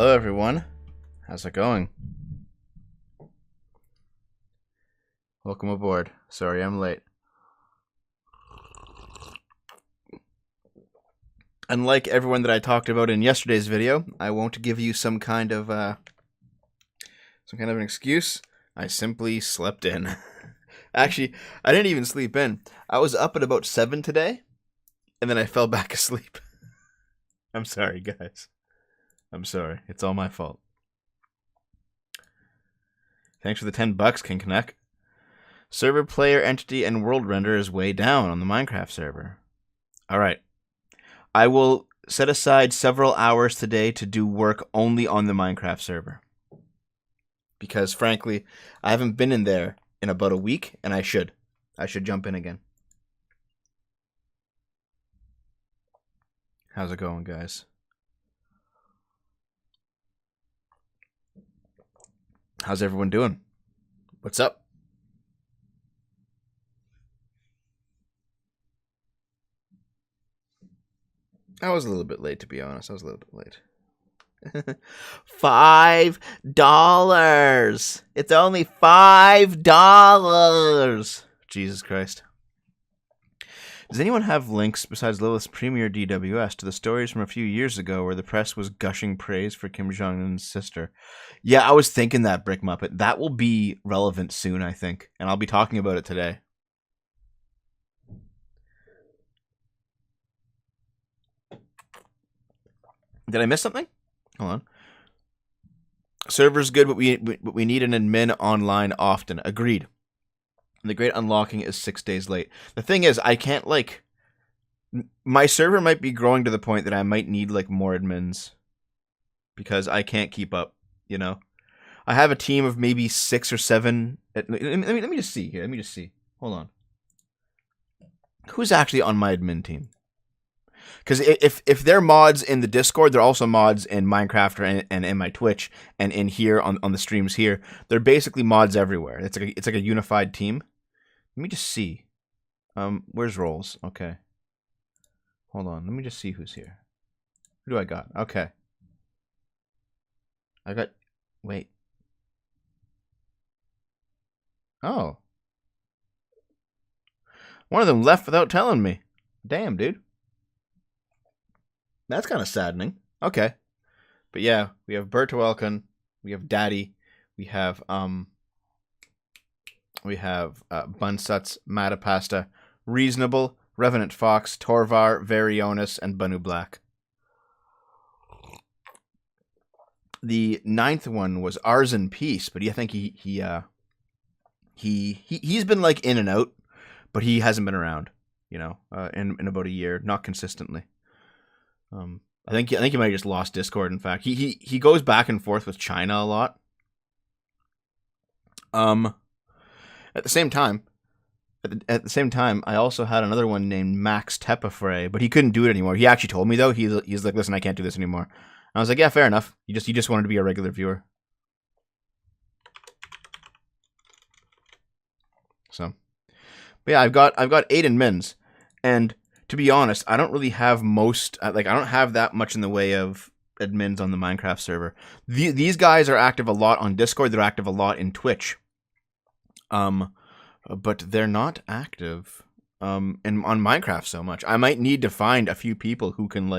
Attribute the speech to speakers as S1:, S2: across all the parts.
S1: Hello everyone, how's it going? Welcome aboard. Sorry I'm late. Unlike everyone that I talked about in yesterday's video, I won't give you some kind of an excuse. I simply slept in. Actually, I didn't even sleep in. I was up at about 7 today, and then I fell back asleep. I'm sorry, guys. I'm sorry. It's all my fault. Thanks for the $10, King Canuck. Server, player, entity, and world render is way down on the Minecraft server. Alright. I will set aside several hours today to do work only on the Minecraft server. Because, frankly, I haven't been in there in about a week, and I should. I should jump in again. How's it going, guys? How's everyone doing? What's up? I was a little bit late, to be honest. I was a little bit late. $5. It's only $5. Jesus Christ. Does anyone have links besides Lilith's Premier DWS to the stories from a few years ago where the press was gushing praise for Kim Jong-un's sister? Yeah, I was thinking that, Brick Muppet. That will be relevant soon, I think. And I'll be talking about it today. Did I miss something? Hold on. Server's good, but we need an admin online often. Agreed. And the great unlocking is 6 days late. The thing is, I can't, like... My server might be growing to the point that I might need, like, more admins. Because I can't keep up, you know? I have a team of maybe 6 or 7... Let me just see here. Let me just see. Hold on. Who's actually on my admin team? Because if they're mods in the Discord, they're also mods in Minecraft and in my Twitch and in here on the streams here. They're basically mods everywhere. It's like a unified team. Let me just see. Where's roles? Okay. Hold on. Let me just see who's here. Who do I got? Okay. I got... Wait. Oh. One of them left without telling me. Damn, dude. That's kind of saddening. Okay. But yeah, we have Bertowelkin, we have Daddy, we have Bunsuts, Matapasta, Reasonable, Revenant Fox, Torvar, Varionis, and Banu Black. The 9th one was Ours in Peace, but I think he's been like in and out, but he hasn't been around, you know, in about a year, not consistently. I think he might have just lost Discord. In fact, he goes back and forth with China a lot. At the same time, I also had another one named Max Tepafray, but he couldn't do it anymore. He actually told me though. He's like, listen, I can't do this anymore. And I was like, yeah, fair enough. You just wanted to be a regular viewer. So, but yeah, I've got 8 admins, and to be honest, I don't really have I don't have that much in the way of admins on the Minecraft server. These guys are active a lot on Discord. They're active a lot in Twitch. But they're not active on Minecraft so much. I might need to find a few people who can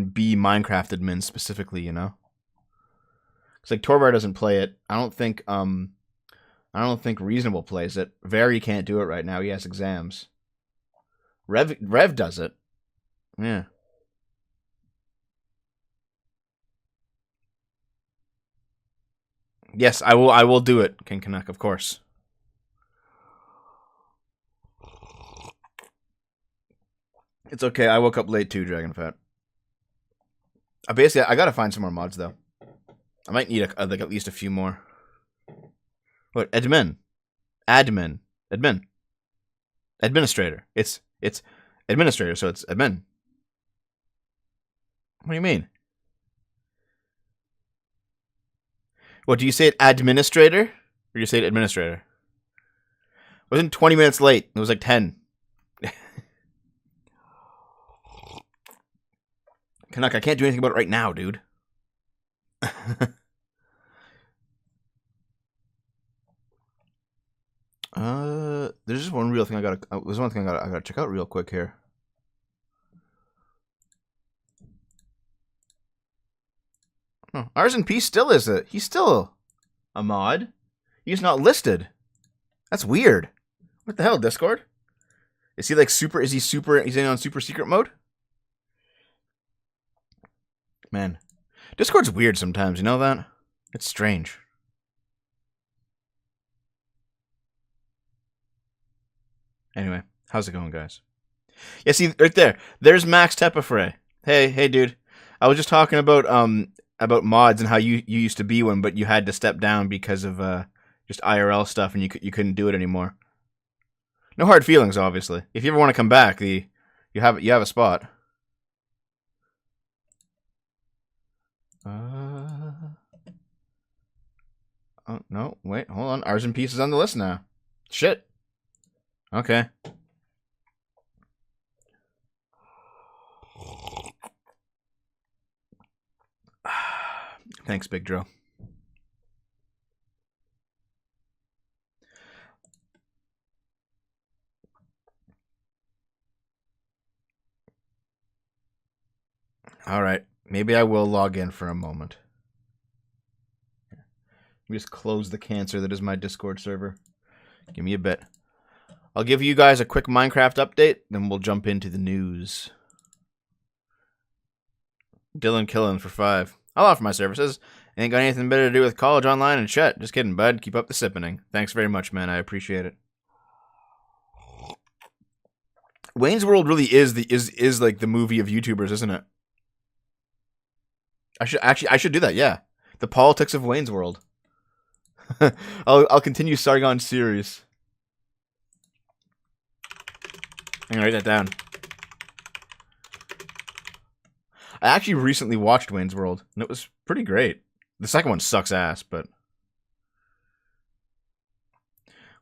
S1: be Minecraft admins specifically, you know? It's like Torvar doesn't play it. I don't think Reasonable plays it. Very can't do it right now. He has exams. Rev does it. Yeah. Yes, I will do it, King Canuck, of course. It's okay. I woke up late too, Dragonfat. I gotta find some more mods though. I might need like at least a few more. What? Admin. Administrator. It's administrator, so it's admin. What do you mean? What, do you say it administrator? Or do you say it administrator? It wasn't 20 minutes late. It was like 10. Canuck, I can't do anything about it right now, dude. There's just one real thing there's one thing I gotta check out real quick here. Oh, Ours in Peace still is it? He's still a mod. He's not listed. That's weird. What the hell, Discord? Is he like super? Is he super? He's in on super secret mode? Man, Discord's weird sometimes. You know that? It's strange. Anyway, how's it going, guys? Yeah, see right there. There's Max Tepafray. Hey, dude. I was just talking about mods and how you used to be one, but you had to step down because of just IRL stuff, and you couldn't do it anymore. No hard feelings, obviously. If you ever want to come back, you have a spot. Oh no, wait, hold on. Ours in Peace is on the list now. Shit. Okay. Thanks, Big Dro. All right. Maybe I will log in for a moment. Let me just close the cancer that is my Discord server. Give me a bit. I'll give you guys a quick Minecraft update, then we'll jump into the news. Dylan Killen for 5. I'll offer my services. Ain't got anything better to do with college online and shit. Just kidding, bud. Keep up the sippening. Thanks very much, man. I appreciate it. Wayne's World really is like the movie of YouTubers, isn't it? I should do that. Yeah, the politics of Wayne's World. I'll continue Sargon's series. I'm gonna write that down. I actually recently watched Wayne's World, and it was pretty great. The second one sucks ass, but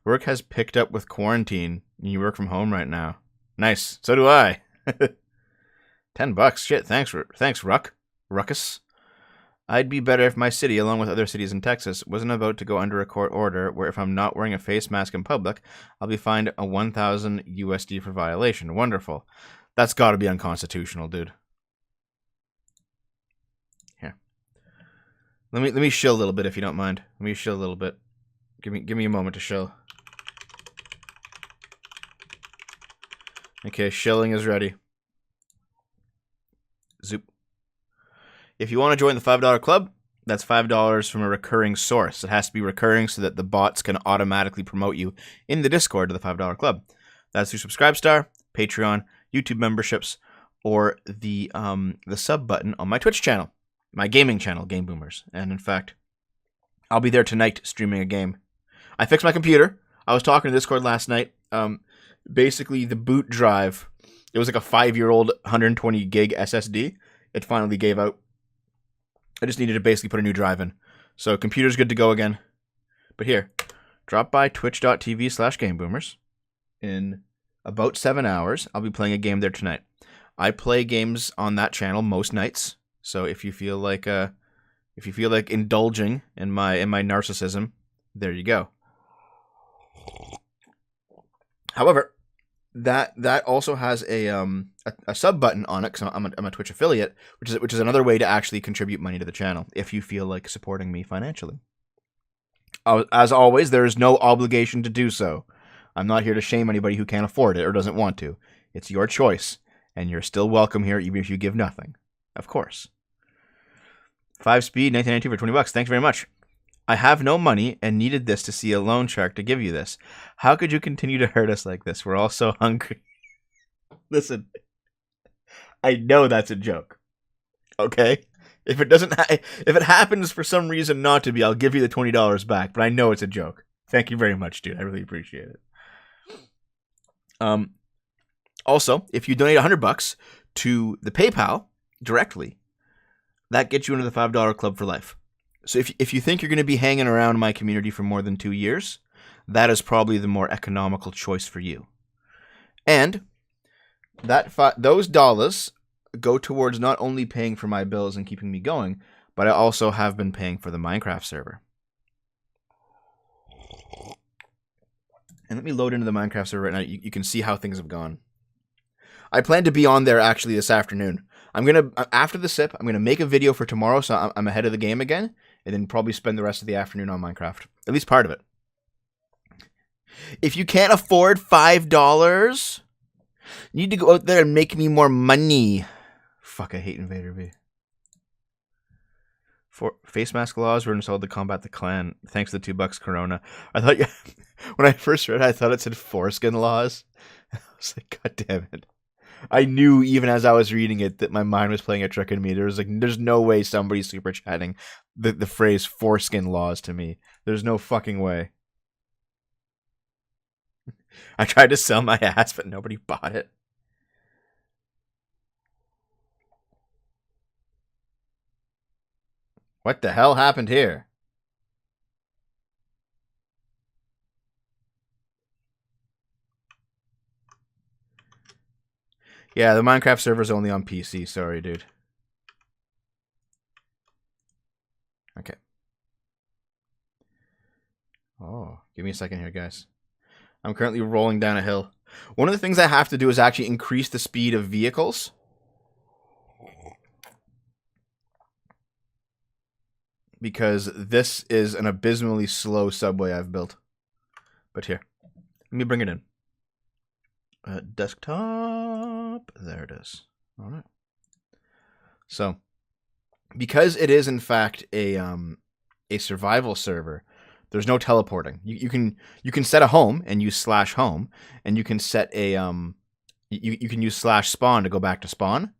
S1: work has picked up with quarantine, and you work from home right now. Nice. So do I. $10. Shit. Thanks, Ruckus. I'd be better if my city, along with other cities in Texas, wasn't about to go under a court order where if I'm not wearing a face mask in public, I'll be fined a 1,000 USD for violation. Wonderful. That's got to be unconstitutional, dude. Here. Let me chill a little bit if you don't mind. Let me chill a little bit. Give me a moment to chill. Okay, shilling is ready. Zoop. If you want to join the $5 club, that's $5 from a recurring source. It has to be recurring so that the bots can automatically promote you in the Discord to the $5 club. That's through Subscribestar, Patreon, YouTube memberships, or the sub button on my Twitch channel, my gaming channel, Game Boomers. And in fact, I'll be there tonight streaming a game. I fixed my computer. I was talking to Discord last night. Basically, the boot drive, it was like a 5-year-old 120 gig SSD. It finally gave out. I just needed to basically put a new drive in. So computer's good to go again. But here, drop by twitch.tv/gameboomers. In about 7 hours, I'll be playing a game there tonight. I play games on that channel most nights. So if you feel like indulging in my narcissism, there you go. However, that also has a sub button on it because I'm a Twitch affiliate, which is another way to actually contribute money to the channel if you feel like supporting me financially. As always, there is no obligation to do so. I'm not here to shame anybody who can't afford it or doesn't want to. It's your choice, and you're still welcome here even if you give nothing. Of course. 5-speed 1992 for $20. Thanks very much. I have no money and needed this to see a loan shark to give you this. How could you continue to hurt us like this? We're all so hungry. Listen, I know that's a joke. Okay? If it happens for some reason not to be, I'll give you the $20 back, but I know it's a joke. Thank you very much, dude. I really appreciate it. Also, if you donate $100 to the PayPal directly, that gets you into the $5 club for life. So if you think you're going to be hanging around my community for more than 2 years, that is probably the more economical choice for you. And those dollars go towards not only paying for my bills and keeping me going, but I also have been paying for the Minecraft server. And let me load into the Minecraft server right now. You can see how things have gone. I plan to be on there actually this afternoon. After the sip, I'm gonna make a video for tomorrow, so I'm ahead of the game again, and then probably spend the rest of the afternoon on Minecraft. At least part of it. If you can't afford $5, you need to go out there and make me more money. Fuck, I hate Invader V. Face mask laws were installed to combat the clan. Thanks to the $2 Corona. I thought when I first read it, I thought it said foreskin laws. I was like, God damn it. I knew even as I was reading it that my mind was playing a trick on me. There's no way somebody's super chatting the phrase foreskin laws to me. There's no fucking way. I tried to sell my ass, but nobody bought it. What the hell happened here? Yeah, the Minecraft server's only on PC. Sorry, dude. Okay. Oh, give me a second here, guys. I'm currently rolling down a hill. One of the things I have to do is actually increase the speed of vehicles. Because this is an abysmally slow subway I've built. But here, let me bring it in. Desktop. There it is. All right. So, because it is in fact a survival server, there's no teleporting. You can set a home and use /home, and you can set a you can use /spawn to go back to spawn.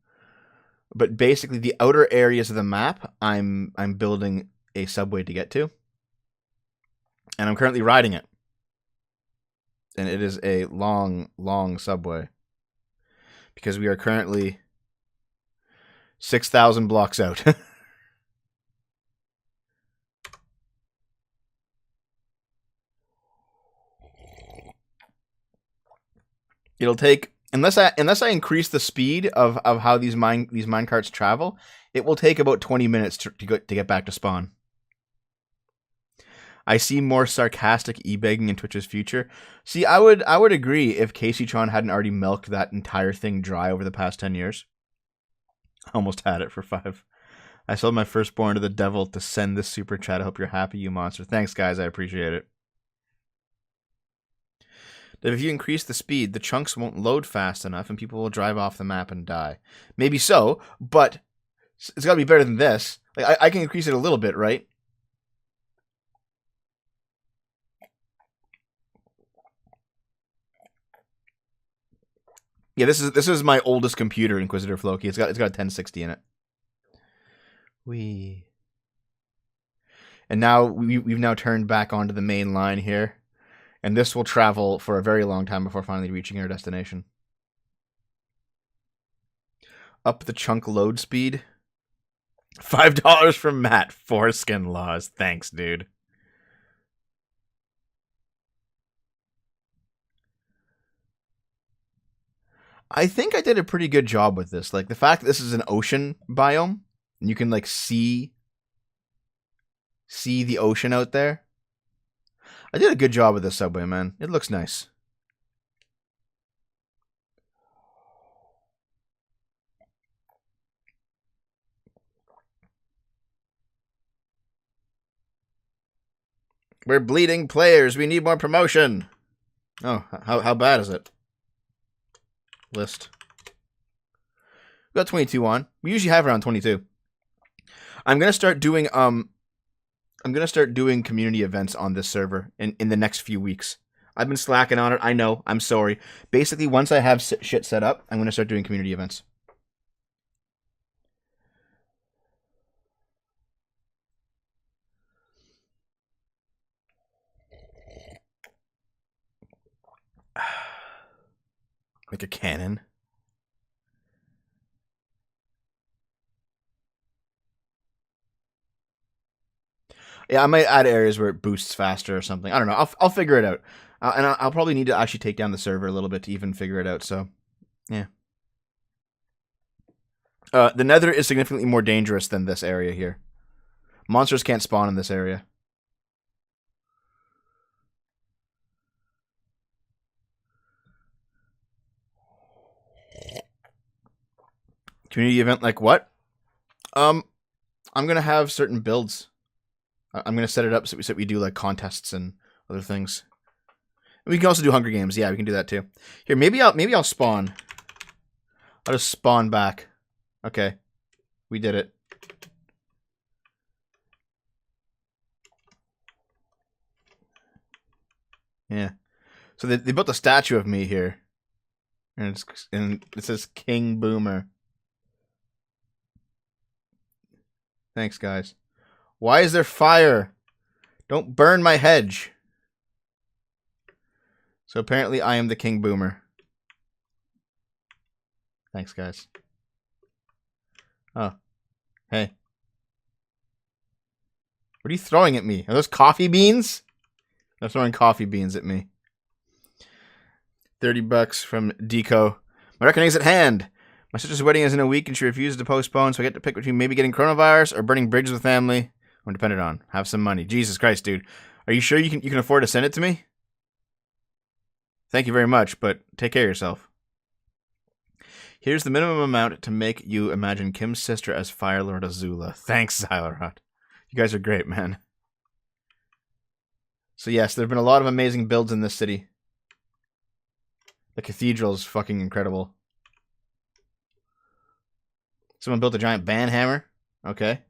S1: But basically, the outer areas of the map, I'm building a subway to get to, and I'm currently riding it. And it is a long, long subway because we are currently 6,000 blocks out. It'll take unless I increase the speed of how these minecarts travel, it will take about 20 minutes to get back to spawn. I see more sarcastic e-begging in Twitch's future. See, I would agree if Caseytron hadn't already milked that entire thing dry over the past 10 years. I almost had it for 5. I sold my firstborn to the devil to send this super chat. I hope you're happy, you monster. Thanks, guys. I appreciate it. That if you increase the speed, the chunks won't load fast enough and people will drive off the map and die. Maybe so, but it's got to be better than this. Like I can increase it a little bit, right? Yeah, this is my oldest computer, Inquisitor Floki. It's got a 1060 in it. And now we've now turned back onto the main line here. And this will travel for a very long time before finally reaching our destination. Up the chunk load speed. $5 from Matt. Foreskin laws. Thanks, dude. I think I did a pretty good job with this. Like, the fact that this is an ocean biome, and you can, like, see the ocean out there. I did a good job with this subway, man. It looks nice. We're bleeding players. We need more promotion. Oh, how bad is it? List. We got 22 on. We usually have around 22. I'm gonna start doing community events on this server in the next few weeks. I've been slacking on it. I know. I'm sorry. Basically, once I have shit set up, I'm gonna start doing community events. Like a cannon. Yeah, I might add areas where it boosts faster or something. I don't know. I'll figure it out. And I'll probably need to actually take down the server a little bit to even figure it out. So, yeah. The Nether is significantly more dangerous than this area here. Monsters can't spawn in this area. Community event like what? I'm gonna have certain builds. I'm gonna set it up so we do like contests and other things. And we can also do Hunger Games. Yeah, we can do that too. Here, maybe I'll spawn. I'll just spawn back. Okay, we did it. Yeah. So they built a statue of me here, and it says King Boomer. Thanks, guys. Why is there fire? Don't burn my hedge. So apparently I am the King Boomer. Thanks, guys. Oh. Hey. What are you throwing at me? Are those coffee beans? They're throwing coffee beans at me. $30 from Deco. My reckoning is at hand. My sister's wedding is in a week and she refuses to postpone, so I get to pick between maybe getting coronavirus or burning bridges with family. I'm dependent on. Have some money. Jesus Christ, dude. Are you sure you can afford to send it to me? Thank you very much, but take care of yourself. Here's the minimum amount to make you imagine Kim's sister as Fire Lord Azula. Thanks, Xylarot. You guys are great, man. So yes, there have been a lot of amazing builds in this city. The cathedral is fucking incredible. Someone built a giant band hammer. Okay.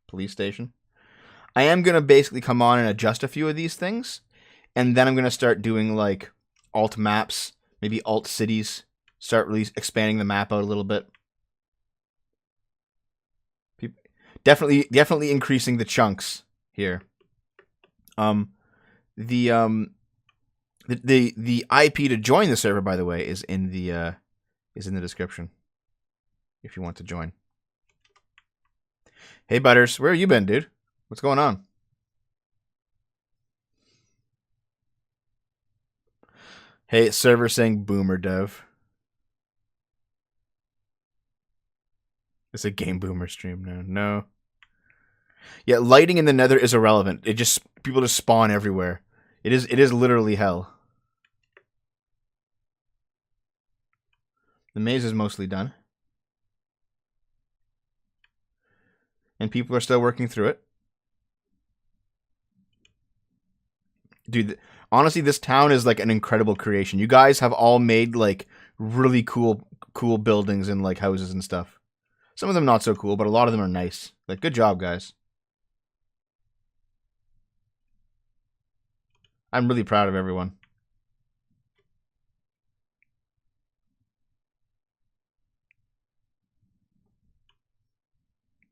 S1: Police station. I am going to basically come on and adjust a few of these things. And then I'm going to start doing like alt maps, maybe alt cities. Start really expanding the map out a little bit. Definitely increasing the chunks here. The IP to join the server, by the way, is in the description. If you want to join. Hey Butters, where have you been, dude? What's going on? Hey, server saying boomer dev. It's a game boomer stream now. No. Yeah, lighting in the Nether is irrelevant. People just spawn everywhere. It is literally hell. The maze is mostly done. And people are still working through it. Dude, honestly, this town is like an incredible creation. You guys have all made like really cool buildings and like houses and stuff. Some of them not so cool, but a lot of them are nice. Like, good job, guys. I'm really proud of everyone.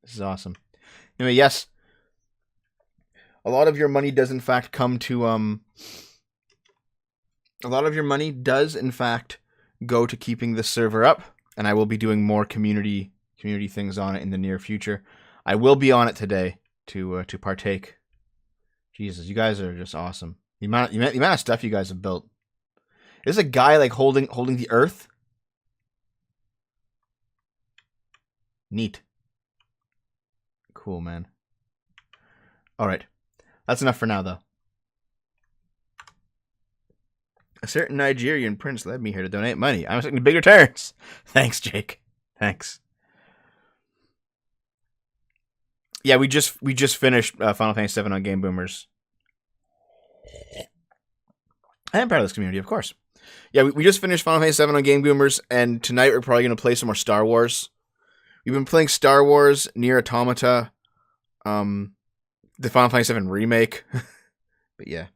S1: This is awesome. Anyway, yes. A lot of your money does in fact come to a lot of your money does in fact go to keeping the server up, and I will be doing more community things on it in the near future. I will be on it today to partake. Jesus, you guys are just awesome. The amount of stuff you guys have built. There's a guy like holding the earth. Neat. Cool, man. All right. That's enough for now, though. A certain Nigerian prince led me here to donate money. I'm expecting big returns. Thanks, Jake. Thanks. Yeah, we just finished Final Fantasy VII on Game Boomers. I am proud of this community, of course. Yeah, we just finished Final Fantasy VII on Game Boomers, and tonight we're probably going to play some more Star Wars. We've been playing Star Wars, Nier Automata, the Final Fantasy VII remake. But yeah,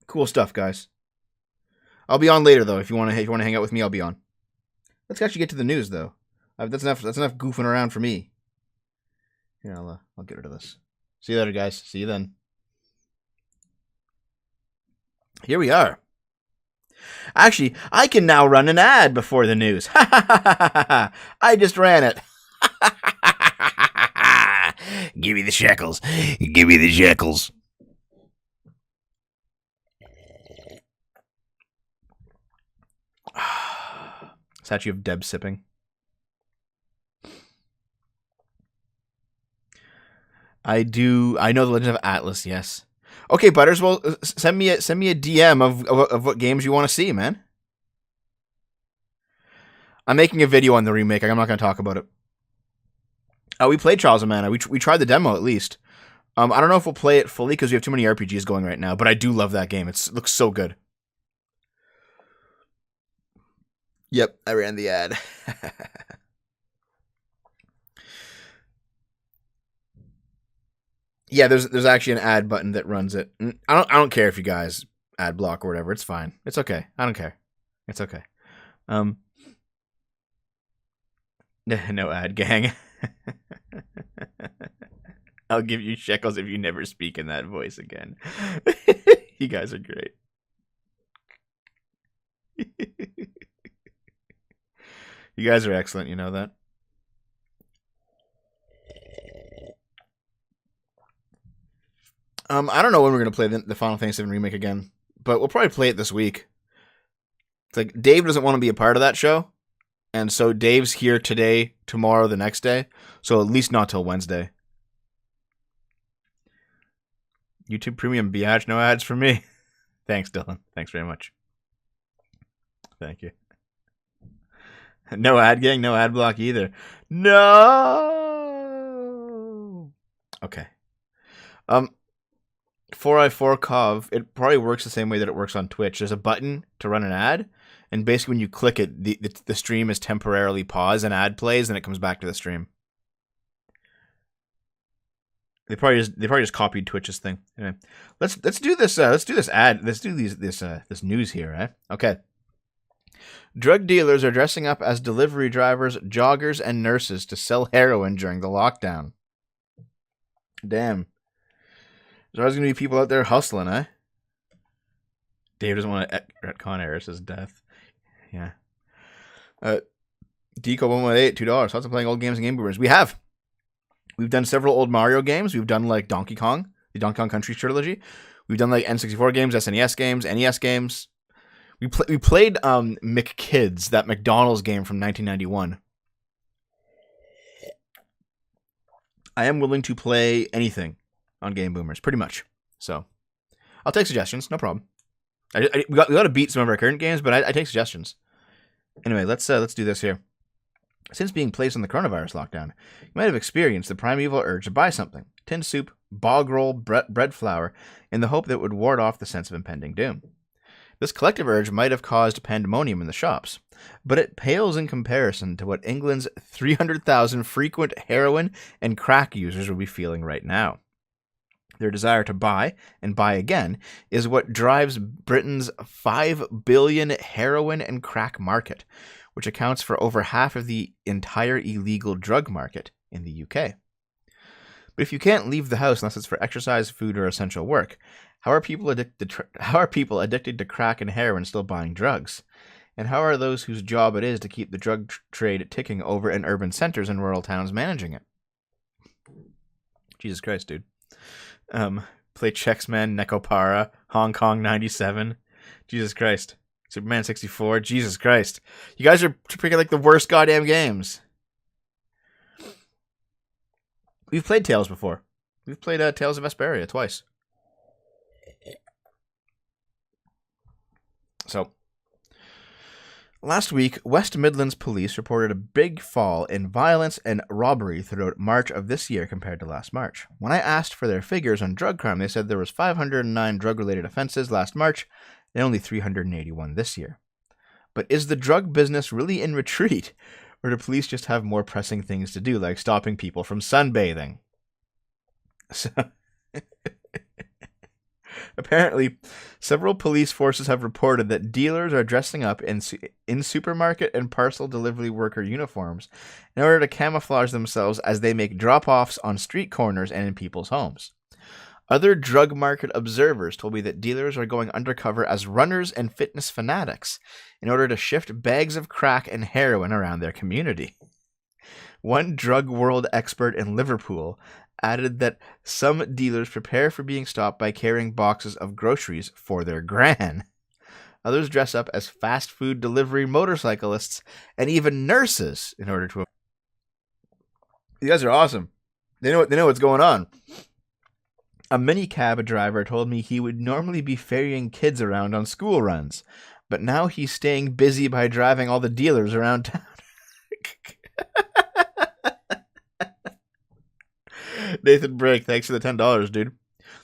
S1: cool stuff, guys. I'll be on later though. If you want to hang out with me, I'll be on. Let's actually get to the news though. That's enough goofing around for me. Here, I'll get rid of this. See you later, guys. See you then. Here we are. Actually, I can now run an ad before the news. I just ran it. Give me the shekels. Give me the shekels. Statue of Deb sipping. I do. I know the Legend of Atlas. Yes. Okay, Butters. Well, send me a DM of what games you want to see, man. I'm making a video on the remake. I'm not going to talk about it. We played Trials of Mana. We tried the demo at least. I don't know if we'll play it fully because we have too many RPGs going right now. But I do love that game. It looks so good. Yep, I ran the ad. Yeah, there's actually an ad button that runs it. I don't care if you guys ad block or whatever. It's fine. It's okay. I don't care. It's okay. No ad gang. I'll give you shekels if you never speak in that voice again. You guys are great. You guys are excellent, you know that? I don't know when we're going to play the Final Fantasy VII Remake again, but we'll probably play it this week. It's like, Dave doesn't want to be a part of that show, and so Dave's here today, tomorrow, the next day, so at least not till Wednesday. YouTube Premium biatch, no ads for me. Thanks, Dylan. Thanks very much. Thank you. No ad gang, no ad block either. No. Okay. 4i4 Cov, it probably works the same way that it works on Twitch. There's a button to run an ad, and basically when you click it, the stream is temporarily paused, and ad plays, and it comes back to the stream. They probably just copied Twitch's thing. Anyway, let's do this. Let's do this ad. Let's do this news here, right? Okay. Drug dealers are dressing up as delivery drivers, joggers, and nurses to sell heroin during the lockdown. Damn. There's always going to be people out there hustling, eh? Dave doesn't want to retcon Eris's death. Yeah. Deco118, $2. Lots of playing old games and Game Boomers. We have. We've done several old Mario games. We've done like Donkey Kong, the Donkey Kong Country trilogy. We've done like N64 games, SNES games, NES games. We played McKids, that McDonald's game from 1991. I am willing to play anything on Game Boomers, pretty much. So, I'll take suggestions, no problem. We got to beat some of our current games, but I take suggestions. Anyway, let's do this here. Since being placed on the coronavirus lockdown, you might have experienced the primeval urge to buy something: tin soup, bog roll, bread flour, in the hope that it would ward off the sense of impending doom. This collective urge might have caused pandemonium in the shops, but it pales in comparison to what England's 300,000 frequent heroin and crack users will be feeling right now. Their desire to buy, and buy again, is what drives Britain's 5 billion heroin and crack market, which accounts for over half of the entire illegal drug market in the UK. But if you can't leave the house unless it's for exercise, food, or essential work, how are people addicted to crack and heroin still buying drugs? And how are those whose job it is to keep the drug trade ticking over in urban centers and rural towns managing it? Jesus Christ, dude. Play Chexman, Nekopara, Hong Kong 97. Jesus Christ. Superman 64. Jesus Christ. You guys are picking like the worst goddamn games. We've played Tales before. We've played Tales of Vesperia twice. So, last week, West Midlands police reported a big fall in violence and robbery throughout March of this year compared to last March. When I asked for their figures on drug crime, they said there was 509 drug-related offenses last March and only 381 this year. But is the drug business really in retreat? Or do police just have more pressing things to do, like stopping people from sunbathing? So, apparently, several police forces have reported that dealers are dressing up in supermarket and parcel delivery worker uniforms in order to camouflage themselves as they make drop-offs on street corners and in people's homes. Other drug market observers told me that dealers are going undercover as runners and fitness fanatics in order to shift bags of crack and heroin around their community. One drug world expert in Liverpool added that some dealers prepare for being stopped by carrying boxes of groceries for their gran. Others dress up as fast food delivery motorcyclists and even nurses in order to... You guys are awesome. They know what's going on. A minicab driver told me he would normally be ferrying kids around on school runs, but now he's staying busy by driving all the dealers around town. Nathan Brake, thanks for the $10, dude.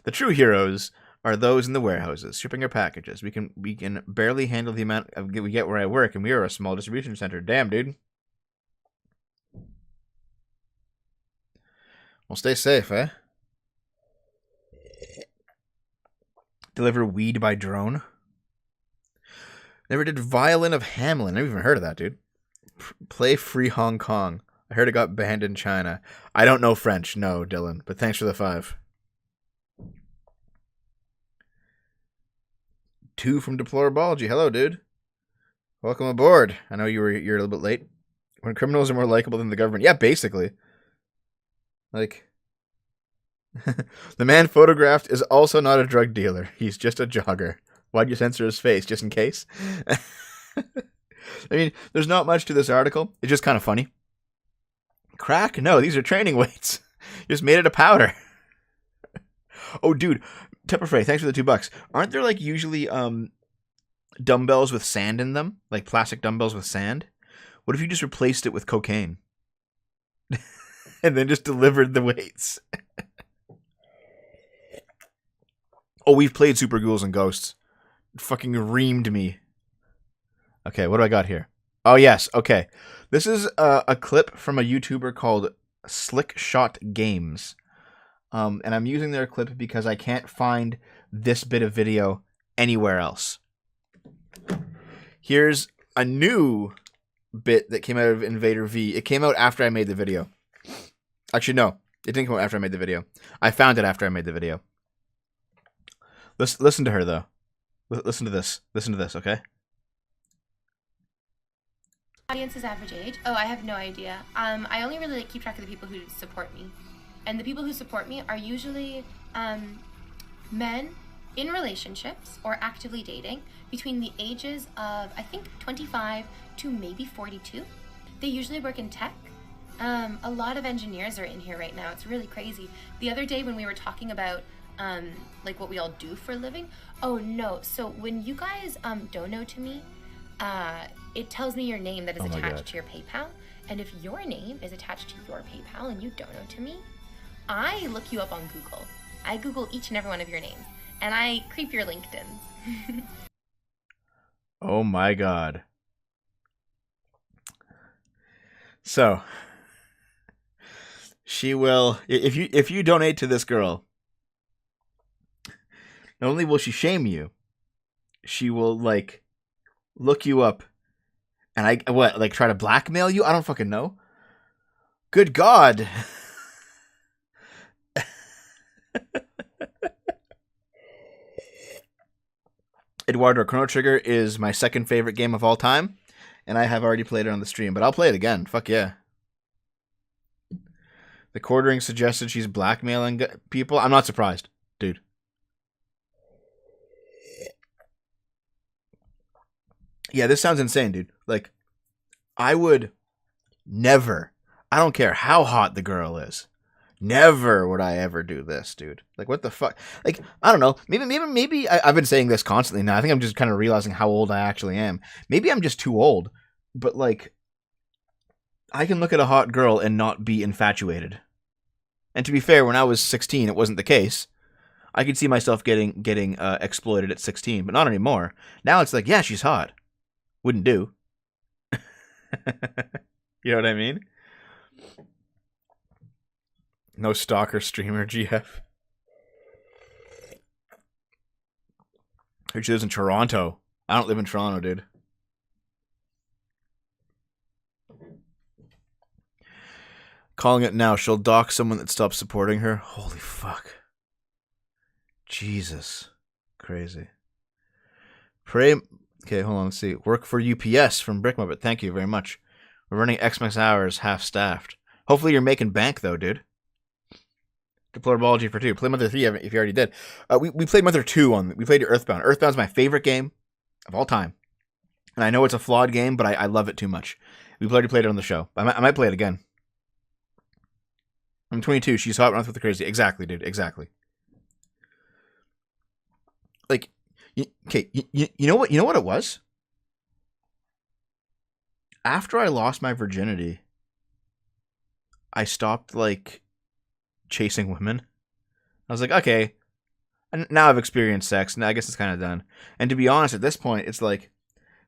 S1: The true heroes are those in the warehouses shipping our packages. We can barely handle the amount we get where I work, and we are a small distribution center. Damn, dude. Well, stay safe, eh? Deliver weed by drone. Never did Violin of Hamelin. Never even heard of that, dude. Play Free Hong Kong. I heard it got banned in China. I don't know French, no, Dylan, but thanks for the 5. 2 from Deplorabology. Hello, dude. Welcome aboard. I know you're a little bit late. When criminals are more likable than the government. Yeah, basically. Like, the man photographed is also not a drug dealer. He's just a jogger. Why'd you censor his face? Just in case? I mean, there's not much to this article. It's just kind of funny. Crack? No, these are training weights. You just made it a powder. Oh, dude. Tepperfray, thanks for the $2. Aren't there, like, usually dumbbells with sand in them? Like plastic dumbbells with sand? What if you just replaced it with cocaine? And then just delivered the weights? Oh, we've played Super Ghouls and Ghosts. It fucking reamed me. Okay, what do I got here? Oh, yes, okay. This is a clip from a YouTuber called Slick Shot Games. And I'm using their clip because I can't find this bit of video anywhere else. Here's a new bit that came out of Invader V. It came out after I made the video. Actually, no. It didn't come out after I made the video. I found it after I made the video. Listen to her, though. Listen to this. Listen to this, okay?
S2: Audience's average age? Oh, I have no idea. I only really keep track of the people who support me. And the people who support me are usually men in relationships or actively dating between the ages of, I think, 25 to maybe 42. They usually work in tech. A lot of engineers are in here right now. It's really crazy. The other day when we were talking about like what we all do for a living. Oh no, so when you guys dono to me, it tells me your name that is attached to your PayPal. And if your name is attached to your PayPal and you dono to me, I look you up on Google. I Google each and every one of your names. And I creep your LinkedIn.
S1: Oh my god. So, she will, if you donate to this girl, not only will she shame you, she will, like, look you up and try to blackmail you? I don't fucking know. Good God. Eduardo, Chrono Trigger is my second favorite game of all time, and I have already played it on the stream, but I'll play it again. Fuck yeah. The quartering suggested she's blackmailing people. I'm not surprised, dude. Yeah, this sounds insane, dude. Like, I would never, I don't care how hot the girl is, never would I ever do this, dude. Like, what the fuck? Like, I don't know. Maybe I've been saying this constantly now. I think I'm just kind of realizing how old I actually am. Maybe I'm just too old, but, like, I can look at a hot girl and not be infatuated. And to be fair, when I was 16, it wasn't the case. I could see myself getting exploited at 16, but not anymore. Now it's like, yeah, she's hot. Wouldn't do. You know what I mean? No stalker streamer, GF. She lives in Toronto. I don't live in Toronto, dude. Calling it now. She'll dock someone that stops supporting her. Holy fuck. Jesus. Crazy. Pray. Okay, hold on. Let's see. Work for UPS from Brick Muppet. Thank you very much. We're running Xmas hours, half-staffed. Hopefully you're making bank, though, dude. Deplorabology for 2. Play Mother 3 if you already did. We played Mother 2 on... We played Earthbound. Earthbound's my favorite game of all time. And I know it's a flawed game, but I love it too much. We already played it on the show. I might play it again. I'm 22. She's hot enough with the crazy. Exactly, dude. Exactly. Like, okay, you know what? You know what it was? After I lost my virginity, I stopped like chasing women. I was like, okay, and now I've experienced sex. Now I guess it's kind of done. And to be honest, at this point, it's like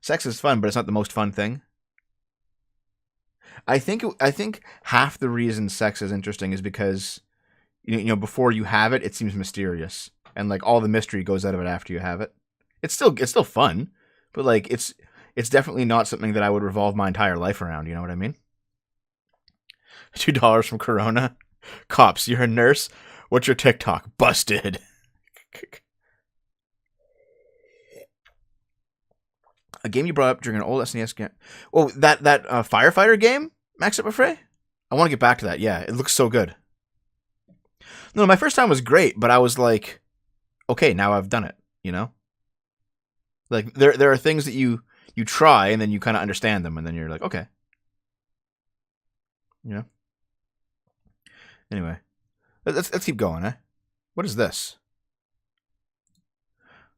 S1: sex is fun, but it's not the most fun thing. I think half the reason sex is interesting is because before you have it, it seems mysterious, and like all the mystery goes out of it after you have it. It's still fun, but like it's definitely not something that I would revolve my entire life around. You know what I mean? $2 from Corona. Cops, you're a nurse. What's your TikTok? Busted. A game you brought up during an old SNES game. Oh, that firefighter game, Max Up Afray? I want to get back to that. Yeah, it looks so good. No, my first time was great, but I was like, okay, now I've done it, you know? Like there are things that you try and then you kind of understand them and then you're like, okay. You know? Anyway, let's keep going, eh? What is this?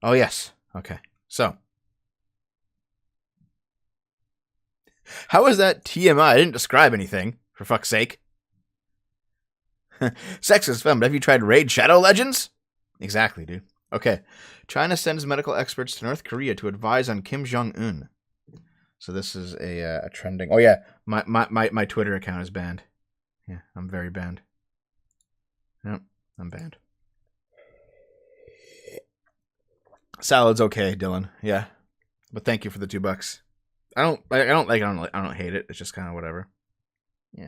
S1: Oh, yes. Okay. So, how is that TMI? I didn't describe anything, for fuck's sake. Sex is fun, but have you tried Raid Shadow Legends? Exactly, dude. Okay. China sends medical experts to North Korea to advise on Kim Jong-un. So this is a trending... Oh, yeah. My Twitter account is banned. Yeah, I'm very banned. Yep, I'm banned. Salad's okay, Dylan. Yeah. But thank you for the $2. I don't hate it. It's just kind of whatever. Yeah.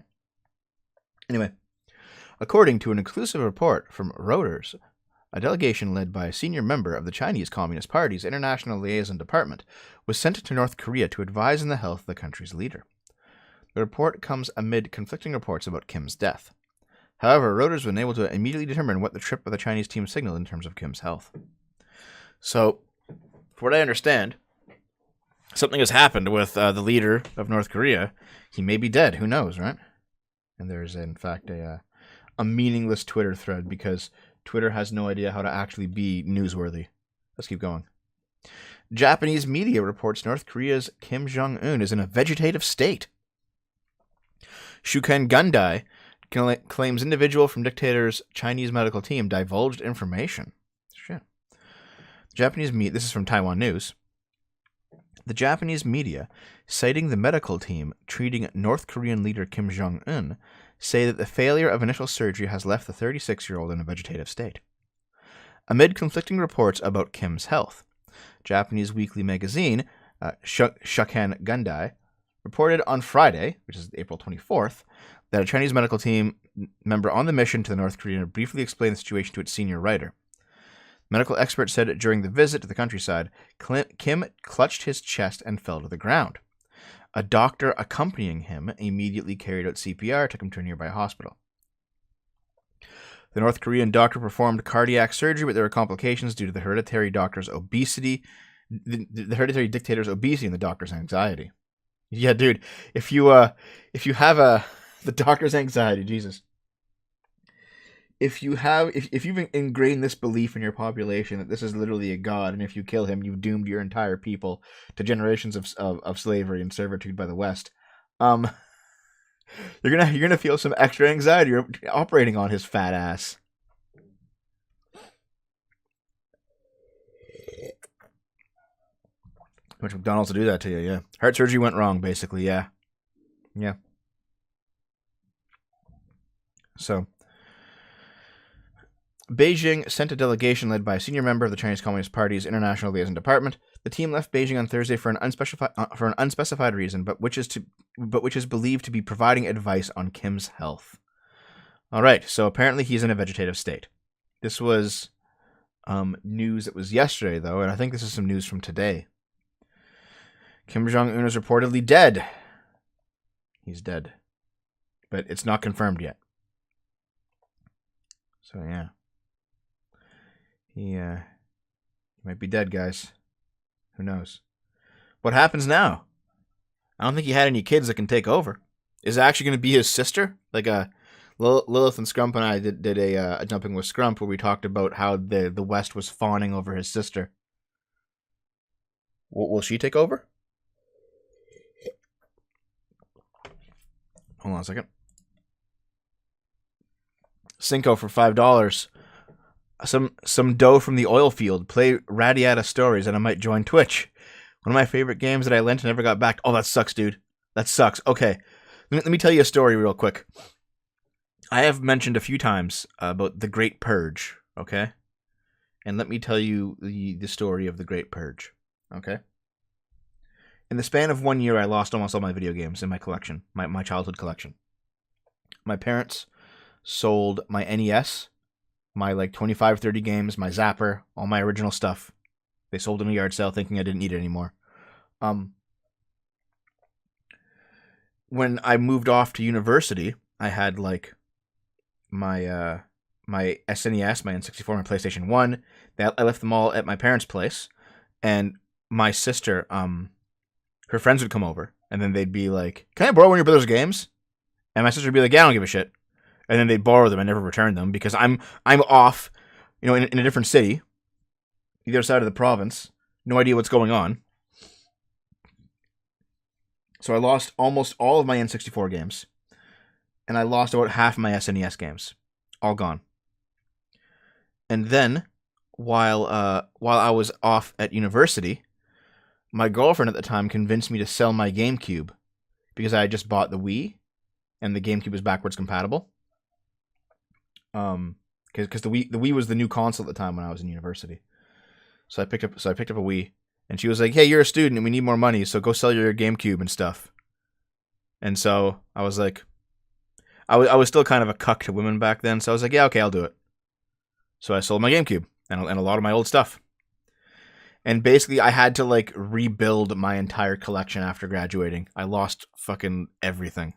S1: Anyway, according to an exclusive report from Reuters, a delegation led by a senior member of the Chinese Communist Party's International Liaison Department was sent to North Korea to advise on the health of the country's leader. The report comes amid conflicting reports about Kim's death. However, Reuters was unable to immediately determine what the trip of the Chinese team signaled in terms of Kim's health. So, for what I understand, something has happened with the leader of North Korea. He may be dead. Who knows, right? And there's, in fact, a meaningless Twitter thread because Twitter has no idea how to actually be newsworthy. Let's keep going. Japanese media reports North Korea's Kim Jong-un is in a vegetative state. Shuken Gundai claims individual from dictator's Chinese medical team divulged information. Shit. Japanese media, this is from Taiwan News. The Japanese media, citing the medical team treating North Korean leader Kim Jong-un, say that the failure of initial surgery has left the 36-year-old in a vegetative state. Amid conflicting reports about Kim's health, Japanese weekly magazine Shuken Gundai reported on Friday, which is April 24th, that a Chinese medical team member on the mission to the North Korean briefly explained the situation to its senior writer. Medical experts said during the visit to the countryside, Kim clutched his chest and fell to the ground. A doctor accompanying him immediately carried out CPR, took him to a nearby hospital. The North Korean doctor performed cardiac surgery, but there were complications due to the hereditary doctor's obesity, the hereditary dictator's obesity and the doctor's anxiety. Yeah, dude, if you have the doctor's anxiety, Jesus. If you've ingrained this belief in your population that this is literally a god, and if you kill him, you've doomed your entire people to generations of slavery and servitude by the West, you're gonna feel some extra anxiety operating on his fat ass. Which McDonald's to do that to you, yeah. Heart surgery went wrong, basically, yeah. Yeah. So, Beijing sent a delegation led by a senior member of the Chinese Communist Party's International Liaison Department. The team left Beijing on Thursday for an unspecified reason, but which is believed to be providing advice on Kim's health. All right, so apparently he's in a vegetative state. This was news that was yesterday, though, and I think this is some news from today. Kim Jong-un is reportedly dead. He's dead, but it's not confirmed yet. So yeah. He might be dead, guys. Who knows? What happens now? I don't think he had any kids that can take over. Is it actually going to be his sister? Like Lilith and Scrump and I did a Jumping with Scrump where we talked about how the West was fawning over his sister. Will she take over? Hold on a second. Cinco for $5. Some dough from the oil field. Play Radiata Stories and I might join Twitch. One of my favorite games that I lent and never got back. Oh, that sucks, dude. That sucks. Okay. Let me tell you a story real quick. I have mentioned a few times about the Great Purge, okay? And let me tell you the story of the Great Purge, okay? In the span of 1 year, I lost almost all my video games in my collection, my childhood collection. My parents sold my NES, my 25, 30 games, my Zapper, all my original stuff. They sold in a yard sale thinking I didn't need it anymore. When I moved off to university, I had my my SNES, my N64, my PlayStation 1. I left them all at my parents' place, and my sister, her friends would come over, and then they'd be like, "Can I borrow one of your brother's games?" And my sister would be like, "Yeah, I don't give a shit." And then they'd borrow them and never return them because I'm off, in a different city, the other side of the province, no idea what's going on. So I lost almost all of my N64 games, and I lost about half my SNES games, all gone. And then, while I was off at university, my girlfriend at the time convinced me to sell my GameCube because I had just bought the Wii, and the GameCube was backwards compatible. Because the Wii was the new console at the time when I was in university. So I picked up a Wii, and she was like, "Hey, you're a student, and we need more money, so go sell your GameCube and stuff." And so I was like, I was still kind of a cuck to women back then, so I was like, "Yeah, okay, I'll do it." So I sold my GameCube and a lot of my old stuff. And basically, I had to rebuild my entire collection after graduating. I lost fucking everything.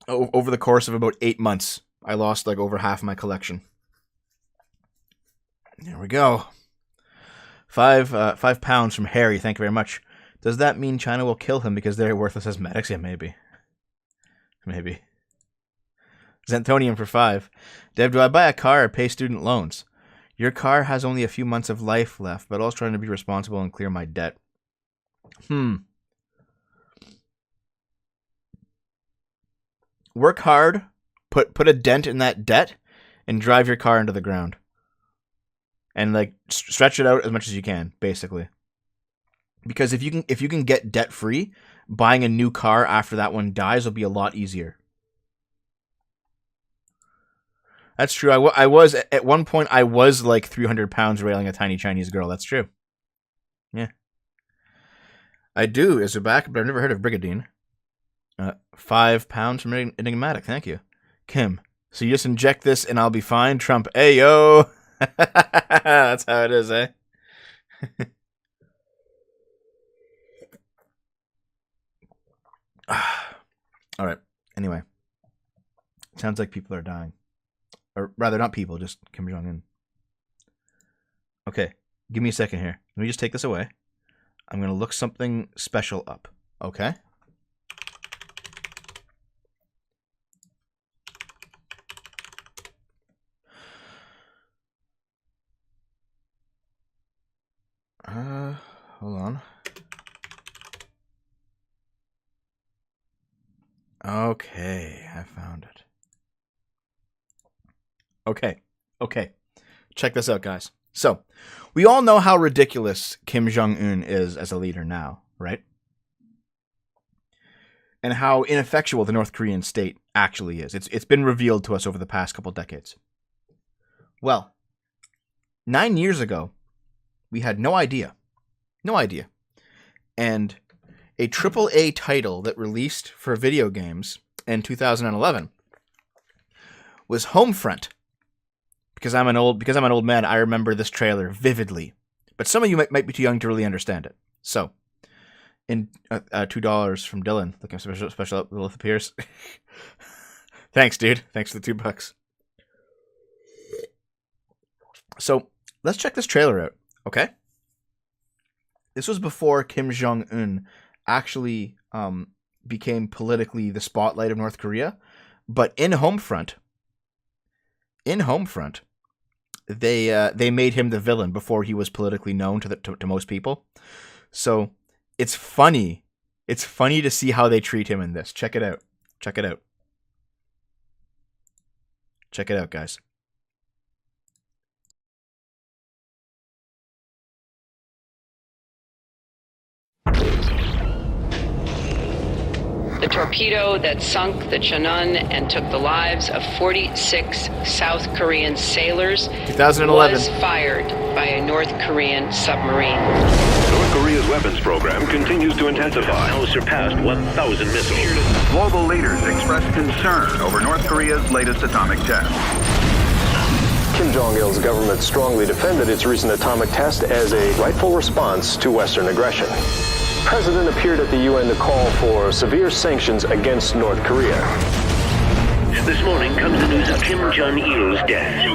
S1: Over the course of about 8 months, I lost over half my collection. There we go. £5 from Harry. Thank you very much. Does that mean China will kill him because they're worthless as medics? Yeah, maybe. Maybe. Xanthonium for 5. Dev, do I buy a car or pay student loans? Your car has only a few months of life left, but I was trying to be responsible and clear my debt. Work hard, put a dent in that debt, and drive your car into the ground. And stretch it out as much as you can, basically. Because if you can get debt free, buying a new car after that one dies will be a lot easier. That's true. I was at one point. I was 300 pounds railing a tiny Chinese girl. That's true. Yeah, I do. Is it back? But I've never heard of Brigadine. £5 from Enigmatic. Thank you, Kim. So you just inject this and I'll be fine. Trump. Hey yo. That's how it is, eh? All right. Anyway, sounds like people are dying. Or rather, not people, just Kim Jong-un. Okay, give me a second here. Let me just take this away. I'm going to look something special up, okay? Hold on. Okay, I found it. Okay. Check this out, guys. So, we all know how ridiculous Kim Jong-un is as a leader now, right? And how ineffectual the North Korean state actually is. It's been revealed to us over the past couple decades. Well, 9 years ago, we had no idea. No idea. And a AAA title that released for video games in 2011 was Homefront. Because I'm an old man, I remember this trailer vividly. But some of you might be too young to really understand it. So, in $2 from Dylan, looking special up Lilith appears. Thanks, dude. Thanks for the $2. So, let's check this trailer out, okay? This was before Kim Jong-un actually became politically the spotlight of North Korea. But in Homefront, they made him the villain before he was politically known to most people. So it's funny. It's funny to see how they treat him in this. Check it out. Check it out. Check it out, guys.
S3: The torpedo that sunk the Cheonan and took the lives of 46 South Korean sailors
S1: 2011
S3: was fired by a North Korean submarine.
S4: North Korea's weapons program continues to intensify. Now surpassed 1,000 missiles.
S5: Global leaders expressed concern over North Korea's latest atomic test.
S6: Kim Jong-il's government strongly defended its recent atomic test as a rightful response to Western aggression. The president appeared at the UN to call for severe sanctions against North Korea.
S4: This morning comes the news of Kim Jong-il's death.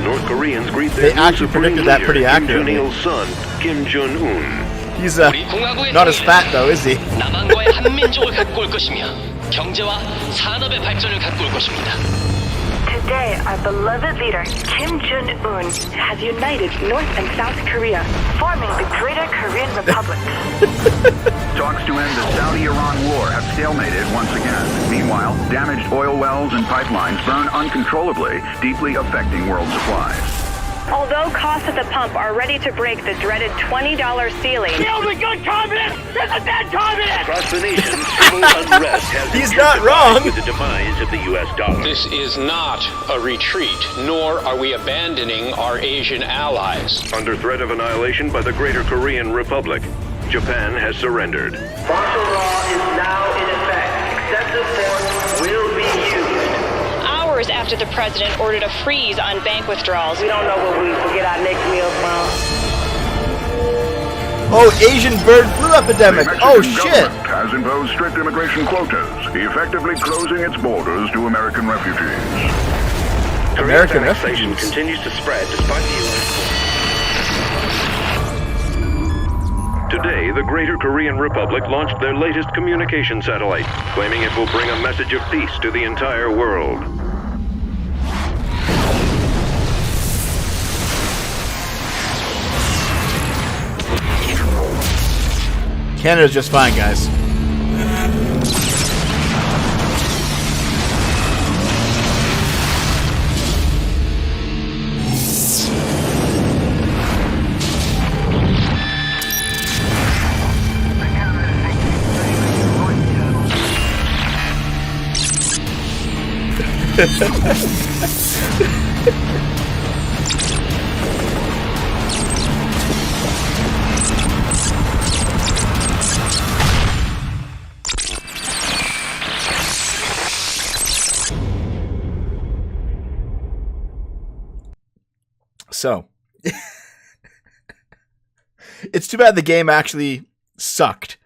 S4: North Koreans greet their
S1: They actually predicted that pretty accurately.
S4: Kim Jong-il's son, Kim Jong-un.
S1: He's not as fat though, is he?
S7: 남한과의 한민족을 갖고 올 것이며 경제와 산업의 발전을 갖고 올 것입니다.
S8: Today, our beloved leader, Kim Jong-un, has united North and South Korea, forming the Greater Korean Republic.
S5: Talks to end the Saudi-Iran war have stalemated once again. Meanwhile, damaged oil wells and pipelines burn uncontrollably, deeply affecting world supplies.
S8: Although costs at the pump are ready to break the dreaded $20 ceiling,
S7: The only good communist is a dead communist!
S4: Across the nation, civil unrest has
S1: He's not wrong.
S4: with the demise of the U.S. dollar.
S9: This is not a retreat, nor are we abandoning our Asian allies.
S4: Under threat of annihilation by the Greater Korean Republic, Japan has surrendered.
S10: Martial law is now in effect. Excessive force will be used.
S8: hours after the president ordered a freeze on bank withdrawals.
S10: We don't know what we will get our next meal from.
S1: Oh, Asian bird flu epidemic.
S5: The
S1: Oh,
S5: Mexican
S1: shit.
S5: government has imposed strict immigration quotas, effectively closing its borders to American refugees.
S1: American
S4: Korean annexation
S1: refugees.
S4: continues to spread despite the U.S. Today, the Greater Korean Republic launched their latest communication satellite, claiming it will bring a message of peace to the entire world.
S1: Canada's just fine, guys. So, it's too bad the game actually sucked,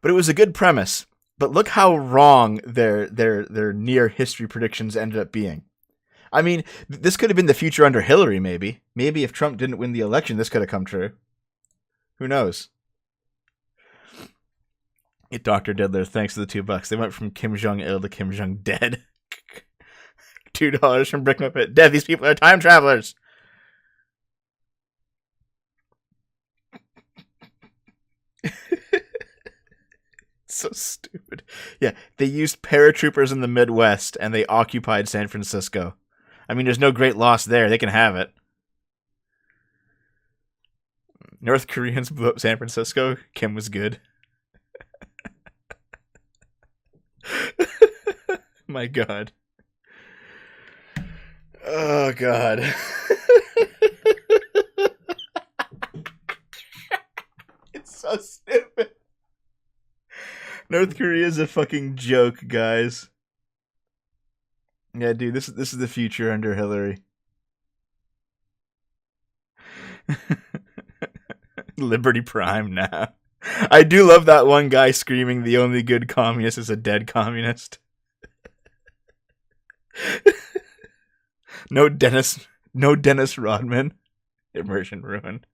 S1: but it was a good premise. But look how wrong their near history predictions ended up being. I mean, this could have been the future under Hillary, maybe. Maybe if Trump didn't win the election, this could have come true. Who knows? Get Dr. Diddler, thanks for the $2. They went from Kim Jong-il to Kim Jong-dead. $2 from Brick Muppet. Dead, these people are time travelers. So stupid. Yeah, they used paratroopers in the Midwest and they occupied San Francisco. I mean, there's no great loss there. They can have it. North Koreans blew up San Francisco. Kim was good. My God. Oh, God. It's so stupid. North Korea is a fucking joke, guys. Yeah, dude, this is the future under Hillary. Liberty Prime now. I do love that one guy screaming, "The only good communist is a dead communist." No Dennis Rodman. Immersion ruined.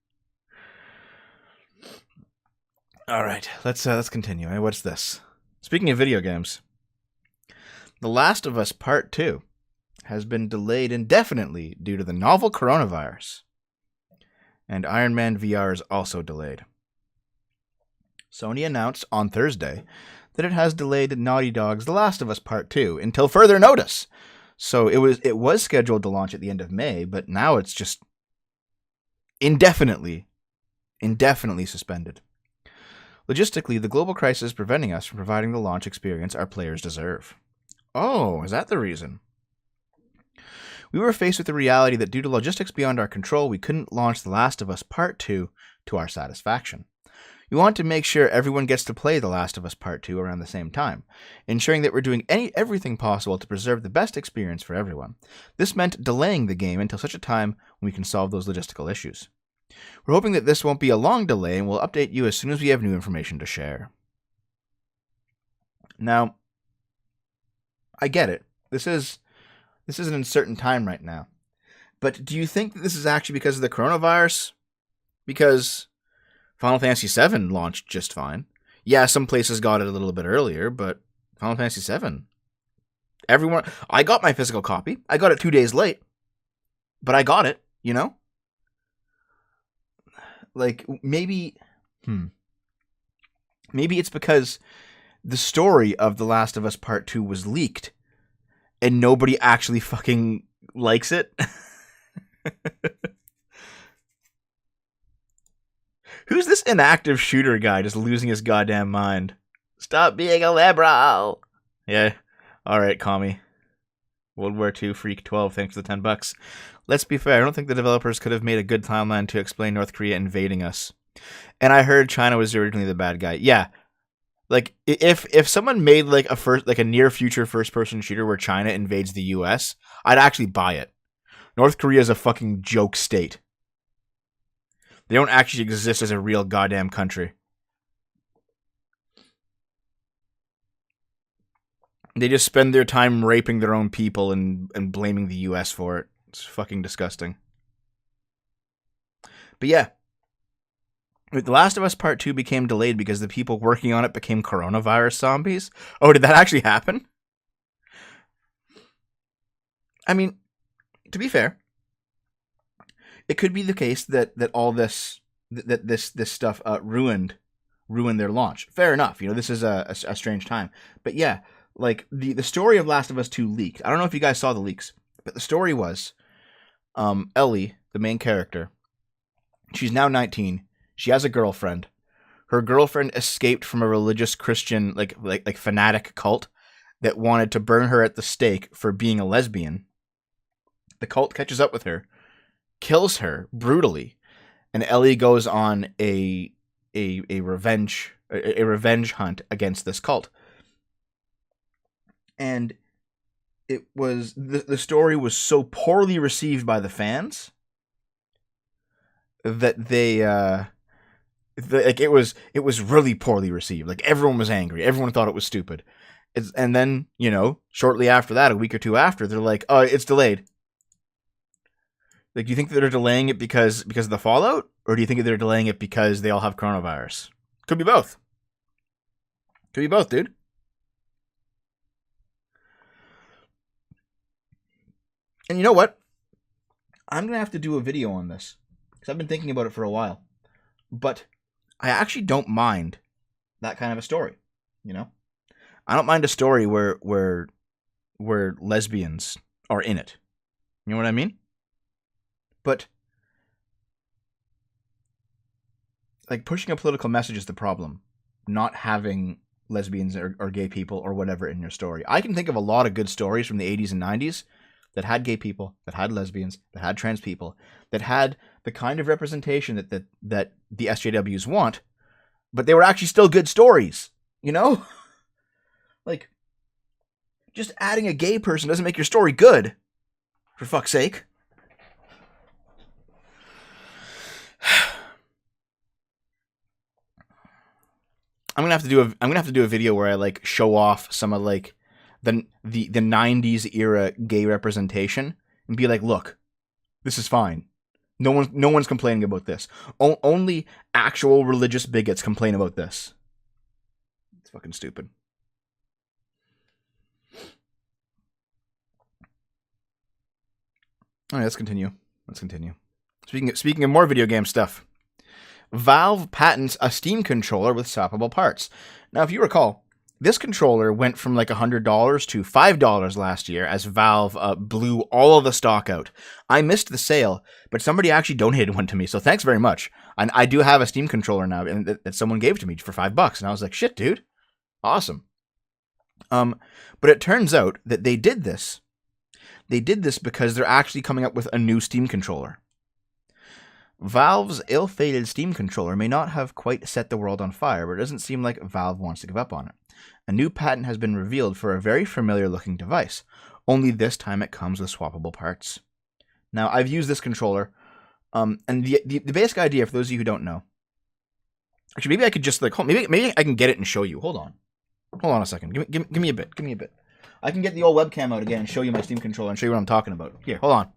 S1: All right, let's continue. What's this? Speaking of video games, The Last of Us Part 2 has been delayed indefinitely due to the novel coronavirus. And Iron Man VR is also delayed. Sony announced on Thursday that it has delayed Naughty Dog's The Last of Us Part 2 until further notice. So it was scheduled to launch at the end of May, but now it's just indefinitely suspended. Logistically, the global crisis is preventing us from providing the launch experience our players deserve. Oh, is that the reason? We were faced with the reality that due to logistics beyond our control, we couldn't launch The Last of Us Part 2 to our satisfaction. We want to make sure everyone gets to play The Last of Us Part 2 around the same time, ensuring that we're doing everything possible to preserve the best experience for everyone. This meant delaying the game until such a time when we can solve those logistical issues. We're hoping that this won't be a long delay, and we'll update you as soon as we have new information to share. Now, I get it. This is an uncertain time right now. But do you think that this is actually because of the coronavirus? Because Final Fantasy VII launched just fine. Yeah, some places got it a little bit earlier, but Final Fantasy VII. I got my physical copy. I got it 2 days late. But I got it, you know? Like, maybe it's because the story of The Last of Us Part 2 was leaked and nobody actually fucking likes it. Who's this inactive shooter guy just losing his goddamn mind? Stop being a liberal. Yeah. All right, commie. World War II Freak 12, thanks for the $10. Let's be fair, I don't think the developers could have made a good timeline to explain North Korea invading us. And I heard China was originally the bad guy. Yeah. Like, if someone made like a near future first person shooter where China invades the US, I'd actually buy it. North Korea is a fucking joke state. They don't actually exist as a real goddamn country. They just spend their time raping their own people and blaming the US for it. It's fucking disgusting. But yeah. The Last of Us Part 2 became delayed because the people working on it became coronavirus zombies. Oh, did that actually happen? I mean, to be fair, it could be the case that all this stuff ruined their launch. Fair enough. You know, this is a strange time. But yeah, like the story of Last of Us 2 leaked. I don't know if you guys saw the leaks, but the story was Ellie, the main character, she's now 19. She has a girlfriend. Her girlfriend escaped from a religious Christian like fanatic cult that wanted to burn her at the stake for being a lesbian. The cult catches up with her, kills her brutally, and Ellie goes on a revenge hunt against this cult. And it was the story was so poorly received by the fans that it was really poorly received. Like, everyone was angry. Everyone thought it was stupid. And then, you know, shortly after that, a week or two after, they're like, "Oh, it's delayed." Like, do you think that they're delaying it because of the fallout, or do you think that they're delaying it because they all have coronavirus? Could be both. Could be both, dude. And you know what? I'm gonna have to do a video on this because I've been thinking about it for a while. But I actually don't mind that kind of a story, you know? I don't mind a story where lesbians are in it. You know what I mean? But like, pushing a political message is the problem, not having lesbians or gay people or whatever in your story. I can think of a lot of good stories from the 80s and 90s that had gay people, that had lesbians, that had trans people, that had the kind of representation that the SJWs want, but they were actually still good stories, you know? Like, just adding a gay person doesn't make your story good, for fuck's sake. I'm gonna have to do a video where I like show off some of like the 90s era gay representation and be like, look, this is fine. No one's complaining about this. Only actual religious bigots complain about this. It's fucking stupid. All right, let's continue. Speaking of more video game stuff, Valve patents a Steam controller with swappable parts. Now, if you recall, this controller went from like $100 to $5 last year as Valve blew all of the stock out. I missed the sale, but somebody actually donated one to me, so thanks very much. And I do have a Steam controller now that someone gave to me for $5, and I was like, shit, dude, awesome. But it turns out that they did this. They did this because they're actually coming up with a new Steam controller. Valve's ill-fated Steam controller may not have quite set the world on fire, but it doesn't seem like Valve wants to give up on it. A new patent has been revealed for a very familiar-looking device, only this time it comes with swappable parts. Now, I've used this controller, and the basic idea, for those of you who don't know, actually, maybe I could just, maybe I can get it and show you. Hold on a second. Give me a bit. I can get the old webcam out again and show you my Steam controller and show you what I'm talking about. Here, hold on.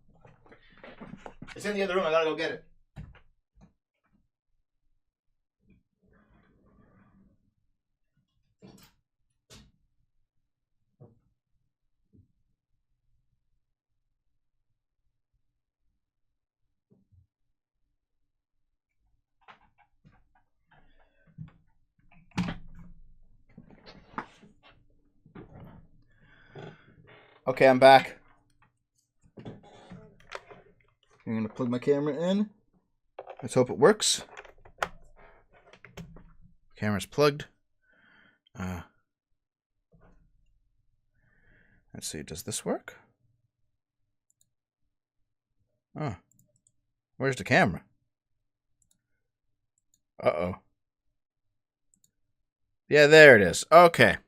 S1: It's in the other room. I gotta go get it. Okay, I'm back. I'm going to plug my camera in. Let's hope it works. Camera's plugged. Let's see, does this work? Oh. Where's the camera? Uh-oh. Yeah, there it is. Okay.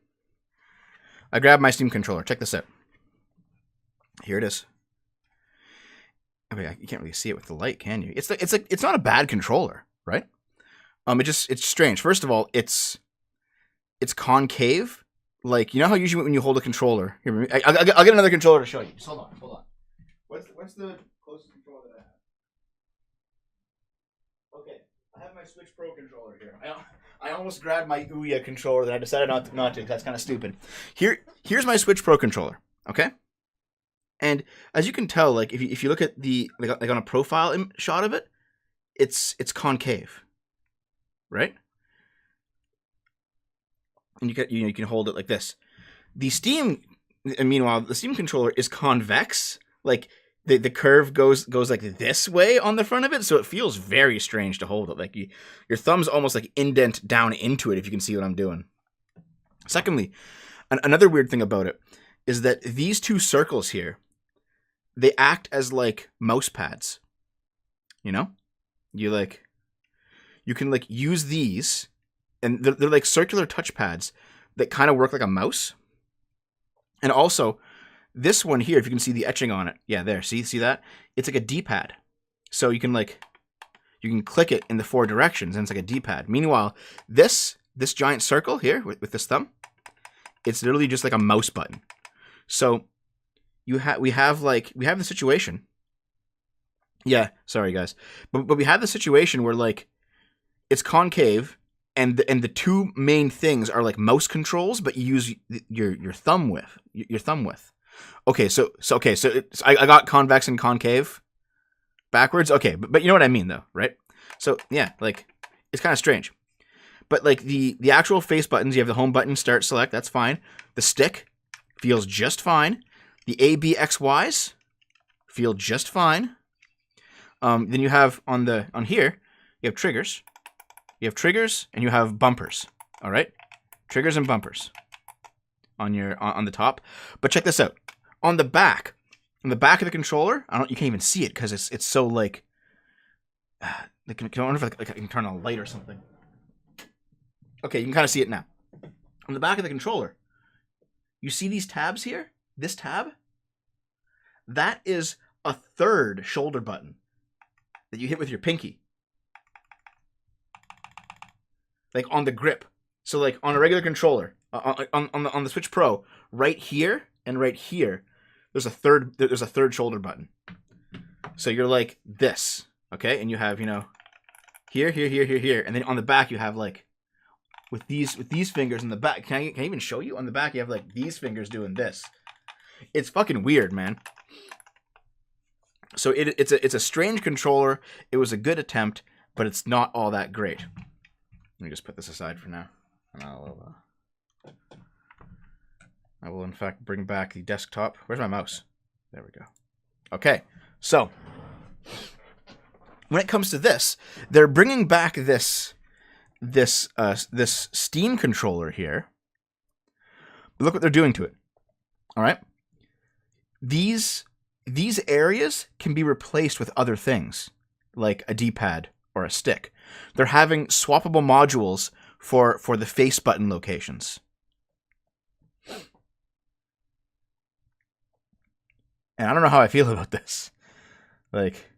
S1: I grabbed my Steam controller. Check this out. Here it is. I mean, you can't really see it with the light, can you? It's not a bad controller, right? It's strange. First of all, it's concave. Like, you know how usually when you hold a controller, here, I'll get another controller to show you. Just hold on. What's the closest controller that I have? Okay, I have my Switch Pro controller here. I almost grabbed my Ouya controller that I decided not to, because that's kind of stupid. Here's my Switch Pro controller. Okay. And as you can tell, like if you look at the like on a profile shot of it, it's concave, right? And you can hold it like this. Meanwhile, the Steam controller is convex. Like the curve goes like this way on the front of it, so it feels very strange to hold it. Like your thumb's almost like indent down into it, if you can see what I'm doing. Secondly, another weird thing about it is that these two circles here, they act as like mouse pads. You know? You can like use these, and they're like circular touch pads that kind of work like a mouse. And also, this one here, if you can see the etching on it, yeah, there, see that? It's like a D-pad. So you can click it in the 4 directions, and it's like a D-pad. Meanwhile, this giant circle here with this thumb, it's literally just like a mouse button. So we have the situation. Yeah, sorry guys, but we have the situation where like it's concave, and the two main things are like mouse controls, but you use your thumb with. Okay, so I got convex and concave backwards. Okay, but you know what I mean though, right? So yeah, like it's kind of strange. But like the actual face buttons, you have the home button, start, select, that's fine. The stick feels just fine. The A, B, X, Y's feel just fine. Then you have on here, you have triggers. You have triggers and you have bumpers. All right? Triggers and bumpers on the top. But check this out. On the back of the controller, you can't even see it because it's so like I wonder if I can turn on a light or something. Okay, you can kind of see it now. On the back of the controller, you see these tabs here? This tab? That is a third shoulder button that you hit with your pinky. Like on the grip. So like on a regular controller, on the Switch Pro, right here and right here, there's a third shoulder button. So you're like this, Okay, and you have, here, and then on the back you have like with these fingers in the back. Can I even show you? On the back you have like these fingers doing this. It's fucking weird, man. So it's a strange controller. It was a good attempt, but it's not all that great. Let me just put this aside for now, and I will in fact bring back the desktop. Where's my mouse? There we go. Okay, so when it comes to this, they're bringing back this Steam controller here. But look what they're doing to it. All right, these areas can be replaced with other things, like a D-pad or a stick. They're having swappable modules for the face button locations. And I don't know how I feel about this. Like,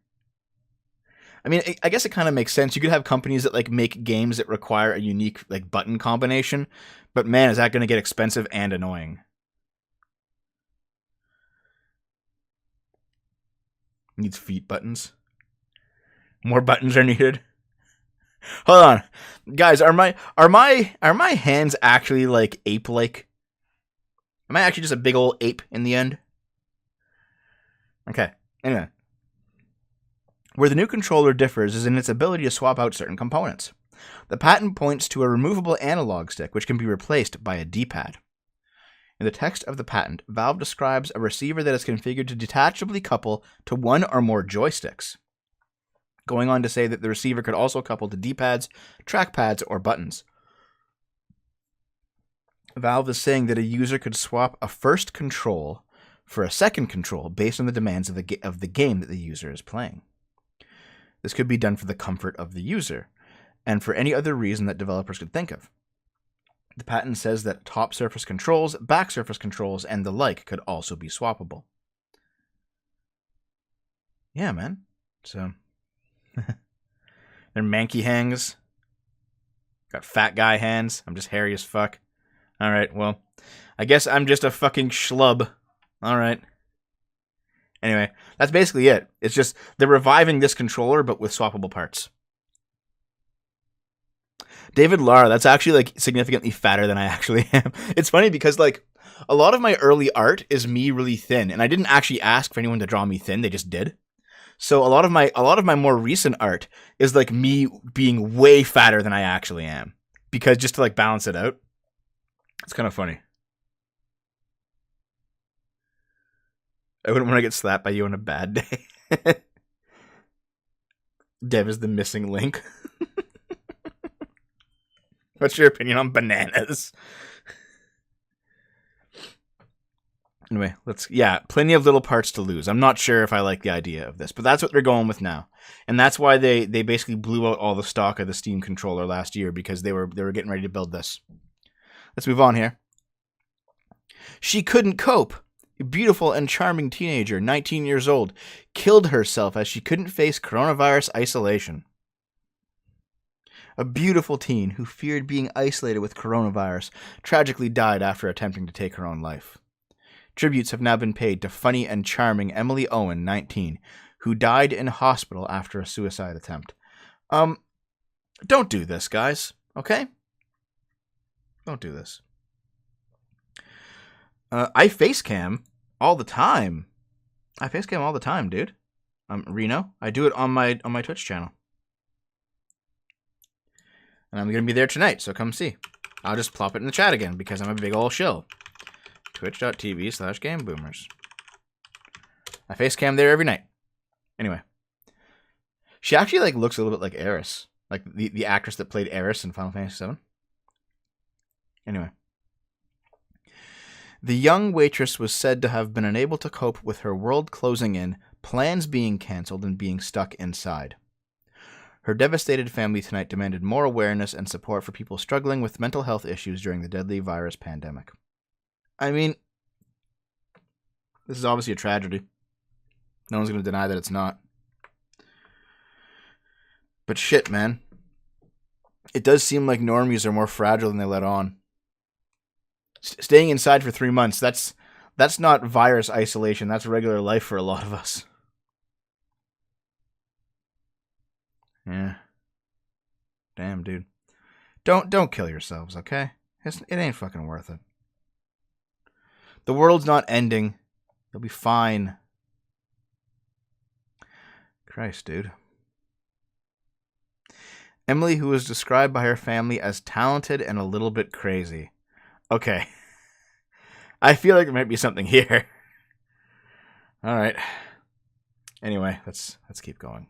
S1: I mean, I guess it kind of makes sense. You could have companies that like make games that require a unique like button combination, but man, is that going to get expensive and annoying. Needs feet buttons. More buttons are needed. Hold on, guys. Are my hands actually like ape-like? Am I actually just a big old ape in the end? Okay. Anyway, where the new controller differs is in its ability to swap out certain components. The patent points to a removable analog stick, which can be replaced by a D-pad. In the text of the patent, Valve describes a receiver that is configured to detachably couple to one or more joysticks, going on to say that the receiver could also couple to D-pads, trackpads, or buttons. Valve is saying that a user could swap a first control for a second control based on the demands of the game that the user is playing. This could be done for the comfort of the user, and for any other reason that developers could think of. The patent says that top surface controls, back surface controls, and the like could also be swappable. Yeah, man. So, they're manky hands. Got fat guy hands. I'm just hairy as fuck. Alright, well, I guess I'm just a fucking schlub. Alright. Anyway, that's basically it. It's just, they're reviving this controller, but with swappable parts. David Lara, that's actually, like, significantly fatter than I actually am. It's funny because, like, a lot of my early art is me really thin, and I didn't actually ask for anyone to draw me thin, they just did. So a lot of my more recent art is, like, me being way fatter than I actually am. Because just to, like, balance it out. It's kind of funny. I wouldn't want to get slapped by you on a bad day. Dev is the missing link. What's your opinion on bananas? Anyway, plenty of little parts to lose. I'm not sure if I like the idea of this, but that's what they're going with now. And that's why they basically blew out all the stock of the Steam controller last year, because they were getting ready to build this. Let's move on here. She couldn't cope. A beautiful and charming teenager, 19 years old, killed herself as she couldn't face coronavirus isolation. A beautiful teen who feared being isolated with coronavirus tragically died after attempting to take her own life. Tributes have now been paid to funny and charming Emily Owen, 19, who died in hospital after a suicide attempt. Don't do this, guys, okay? Don't do this. I facecam all the time. I facecam all the time, dude. Reno. I do it on my Twitch channel. And I'm going to be there tonight, so come see. I'll just plop it in the chat again, because I'm a big ol' shill. Twitch.tv/GameBoomers. I facecam there every night. Anyway. She actually, like, looks a little bit like Eris. Like, the actress that played Eris in Final Fantasy VII. Anyway. The young waitress was said to have been unable to cope with her world closing in, plans being cancelled, and being stuck inside. Her devastated family tonight demanded more awareness and support for people struggling with mental health issues during the deadly virus pandemic. I mean, this is obviously a tragedy. No one's going to deny that it's not. But shit, man. It does seem like normies are more fragile than they let on. Staying inside for 3 months, that's not virus isolation. That's regular life for a lot of us. Yeah. Damn, dude. Don't kill yourselves, okay? It ain't fucking worth it. The world's not ending. You'll be fine. Christ, dude. Emily, who was described by her family as talented and a little bit crazy. Okay. I feel like there might be something here. All right. Anyway, let's keep going.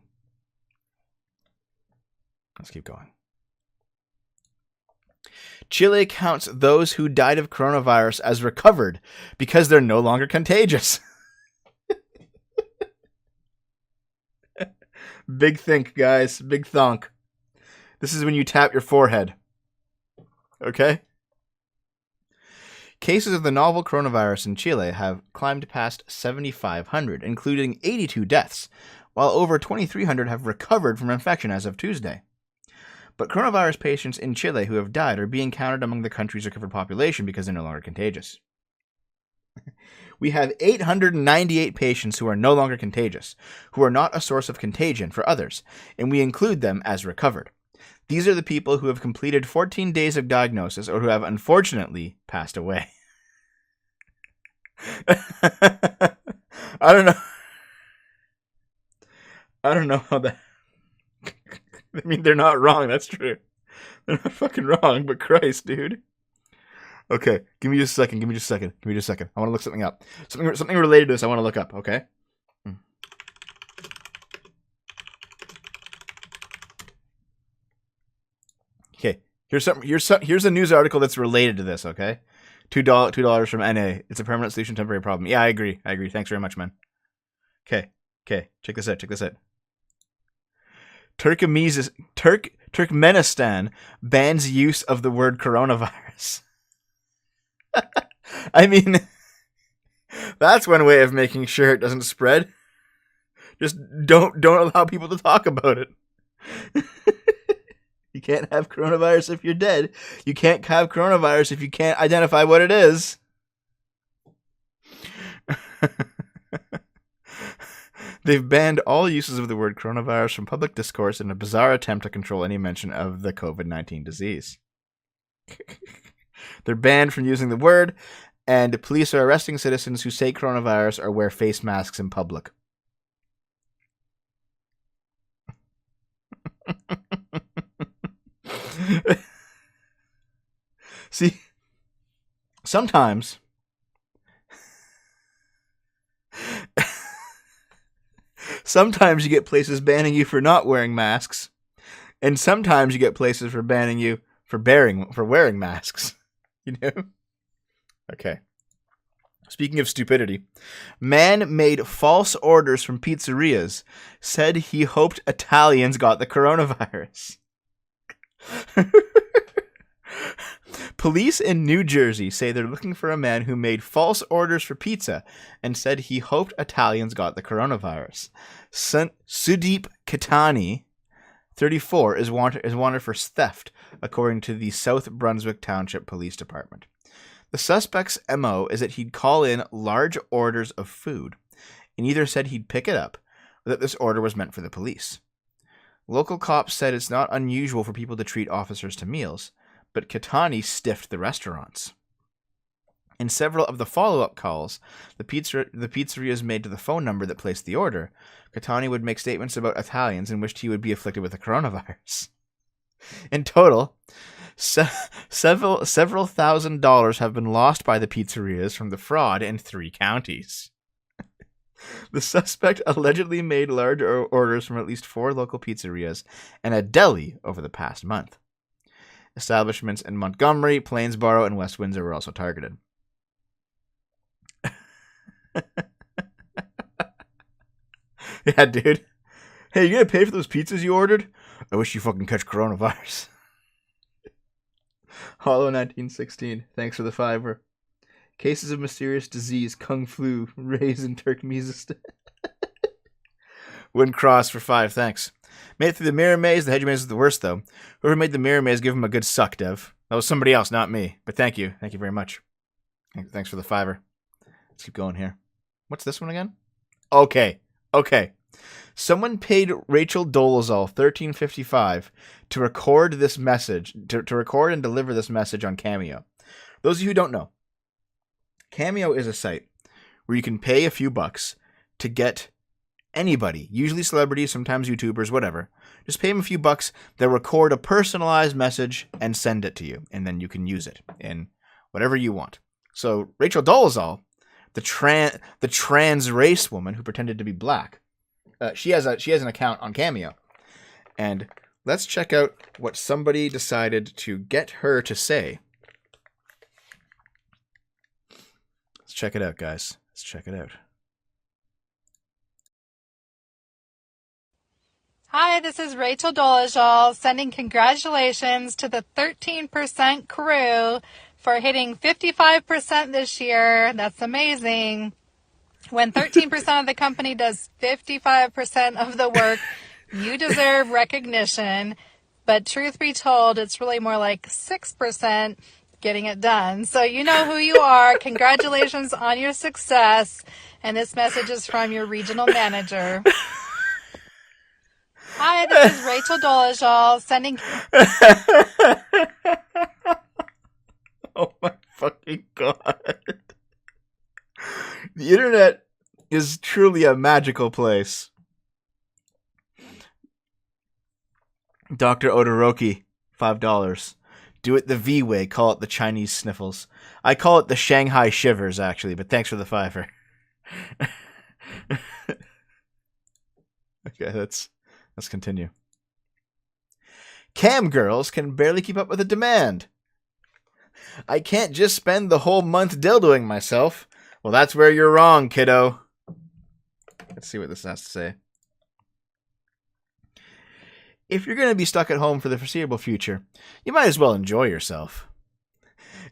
S1: Let's keep going. Chile counts those who died of coronavirus as recovered because they're no longer contagious. Big think, guys. Big thunk. This is when you tap your forehead. Okay? Cases of the novel coronavirus in Chile have climbed past 7,500, including 82 deaths, while over 2,300 have recovered from infection as of Tuesday. But coronavirus patients in Chile who have died are being counted among the country's recovered population because they're no longer contagious. We have 898 patients who are no longer contagious, who are not a source of contagion for others, and we include them as recovered. These are the people who have completed 14 days of diagnosis or who have unfortunately passed away. I don't know how that... I mean, they're not wrong, that's true. They're not fucking wrong, but Christ, dude. Okay, give me just a second. I want to look something up. Something related to this I want to look up, okay? Okay, here's a news article that's related to this, okay? $2 from NA. It's a permanent solution, temporary problem. Yeah, I agree. Thanks very much, man. Okay. Check this out. Turkmenistan bans use of the word coronavirus. I mean, that's one way of making sure it doesn't spread. Just don't allow people to talk about it. You can't have coronavirus if you're dead. You can't have coronavirus if you can't identify what it is. They've banned all uses of the word coronavirus from public discourse in a bizarre attempt to control any mention of the COVID-19 disease. They're banned from using the word, and police are arresting citizens who say coronavirus or wear face masks in public. See, sometimes you get places banning you for not wearing masks, and sometimes you get places for banning you for wearing masks. You know? Okay. Speaking of stupidity, man made false orders from pizzerias, said he hoped Italians got the coronavirus. Police in New Jersey say they're looking for a man who made false orders for pizza and said he hoped Italians got the coronavirus. Sudeep Kitani, 34, is wanted for theft, according to the South Brunswick Township Police Department. The suspect's MO is that he'd call in large orders of food and either said he'd pick it up or that this order was meant for the police. Local cops said it's not unusual for people to treat officers to meals, but Kitani stiffed the restaurants. In several of the follow-up calls the pizzerias made to the phone number that placed the order, Kitani would make statements about Italians and wished he would be afflicted with the coronavirus. In total, several $1,000s have been lost by the pizzerias from the fraud in 3 counties. The suspect allegedly made large orders from at least 4 local pizzerias and a deli over the past month. Establishments in Montgomery, Plainsboro, and West Windsor were also targeted. Yeah, dude. Hey, you gonna pay for those pizzas you ordered? I wish you fucking catch coronavirus. Hollow 1916. Thanks for the $5. Cases of mysterious disease, Kung Flu, raised in Turkmenistan. Wouldn't cross for 5, thanks. Made it through the mirror maze. The hedge maze is the worst, though. Whoever made the mirror maze, give him a good suck, Dev. That was somebody else, not me. But thank you. Thank you very much. Thanks for the $5. Let's keep going here. What's this one again? Okay. Someone paid Rachel Dolezal $13.55 to record this message, to record and deliver this message on Cameo. Those of you who don't know, Cameo is a site where you can pay a few bucks to get anybody, usually celebrities, sometimes YouTubers, whatever. Just pay them a few bucks. They'll record a personalized message and send it to you, and then you can use it in whatever you want. So Rachel Dolezal, the trans race woman who pretended to be black, she has an account on Cameo, and let's check out what somebody decided to get her to say. Let's check it out, guys. Let's check it out.
S11: Hi, this is Rachel Dolezal sending congratulations to the 13% crew for hitting 55% this year. That's amazing. When 13% of the company does 55% of the work, you deserve recognition. But truth be told, it's really more like 6% getting it done. So you know who you are. Congratulations on your success. And this message is from your regional manager. Hi, this is Rachel Dolezal sending...
S1: Oh my fucking god. The internet is truly a magical place. Dr. Odoroki, $5. Do it the V way, call it the Chinese sniffles. I call it the Shanghai shivers, actually, but thanks for the $5. Okay, let's continue. Cam girls can barely keep up with the demand. I can't just spend the whole month dildoing myself. Well, that's where you're wrong, kiddo. Let's see what this has to say. If you're going to be stuck at home for the foreseeable future, you might as well enjoy yourself.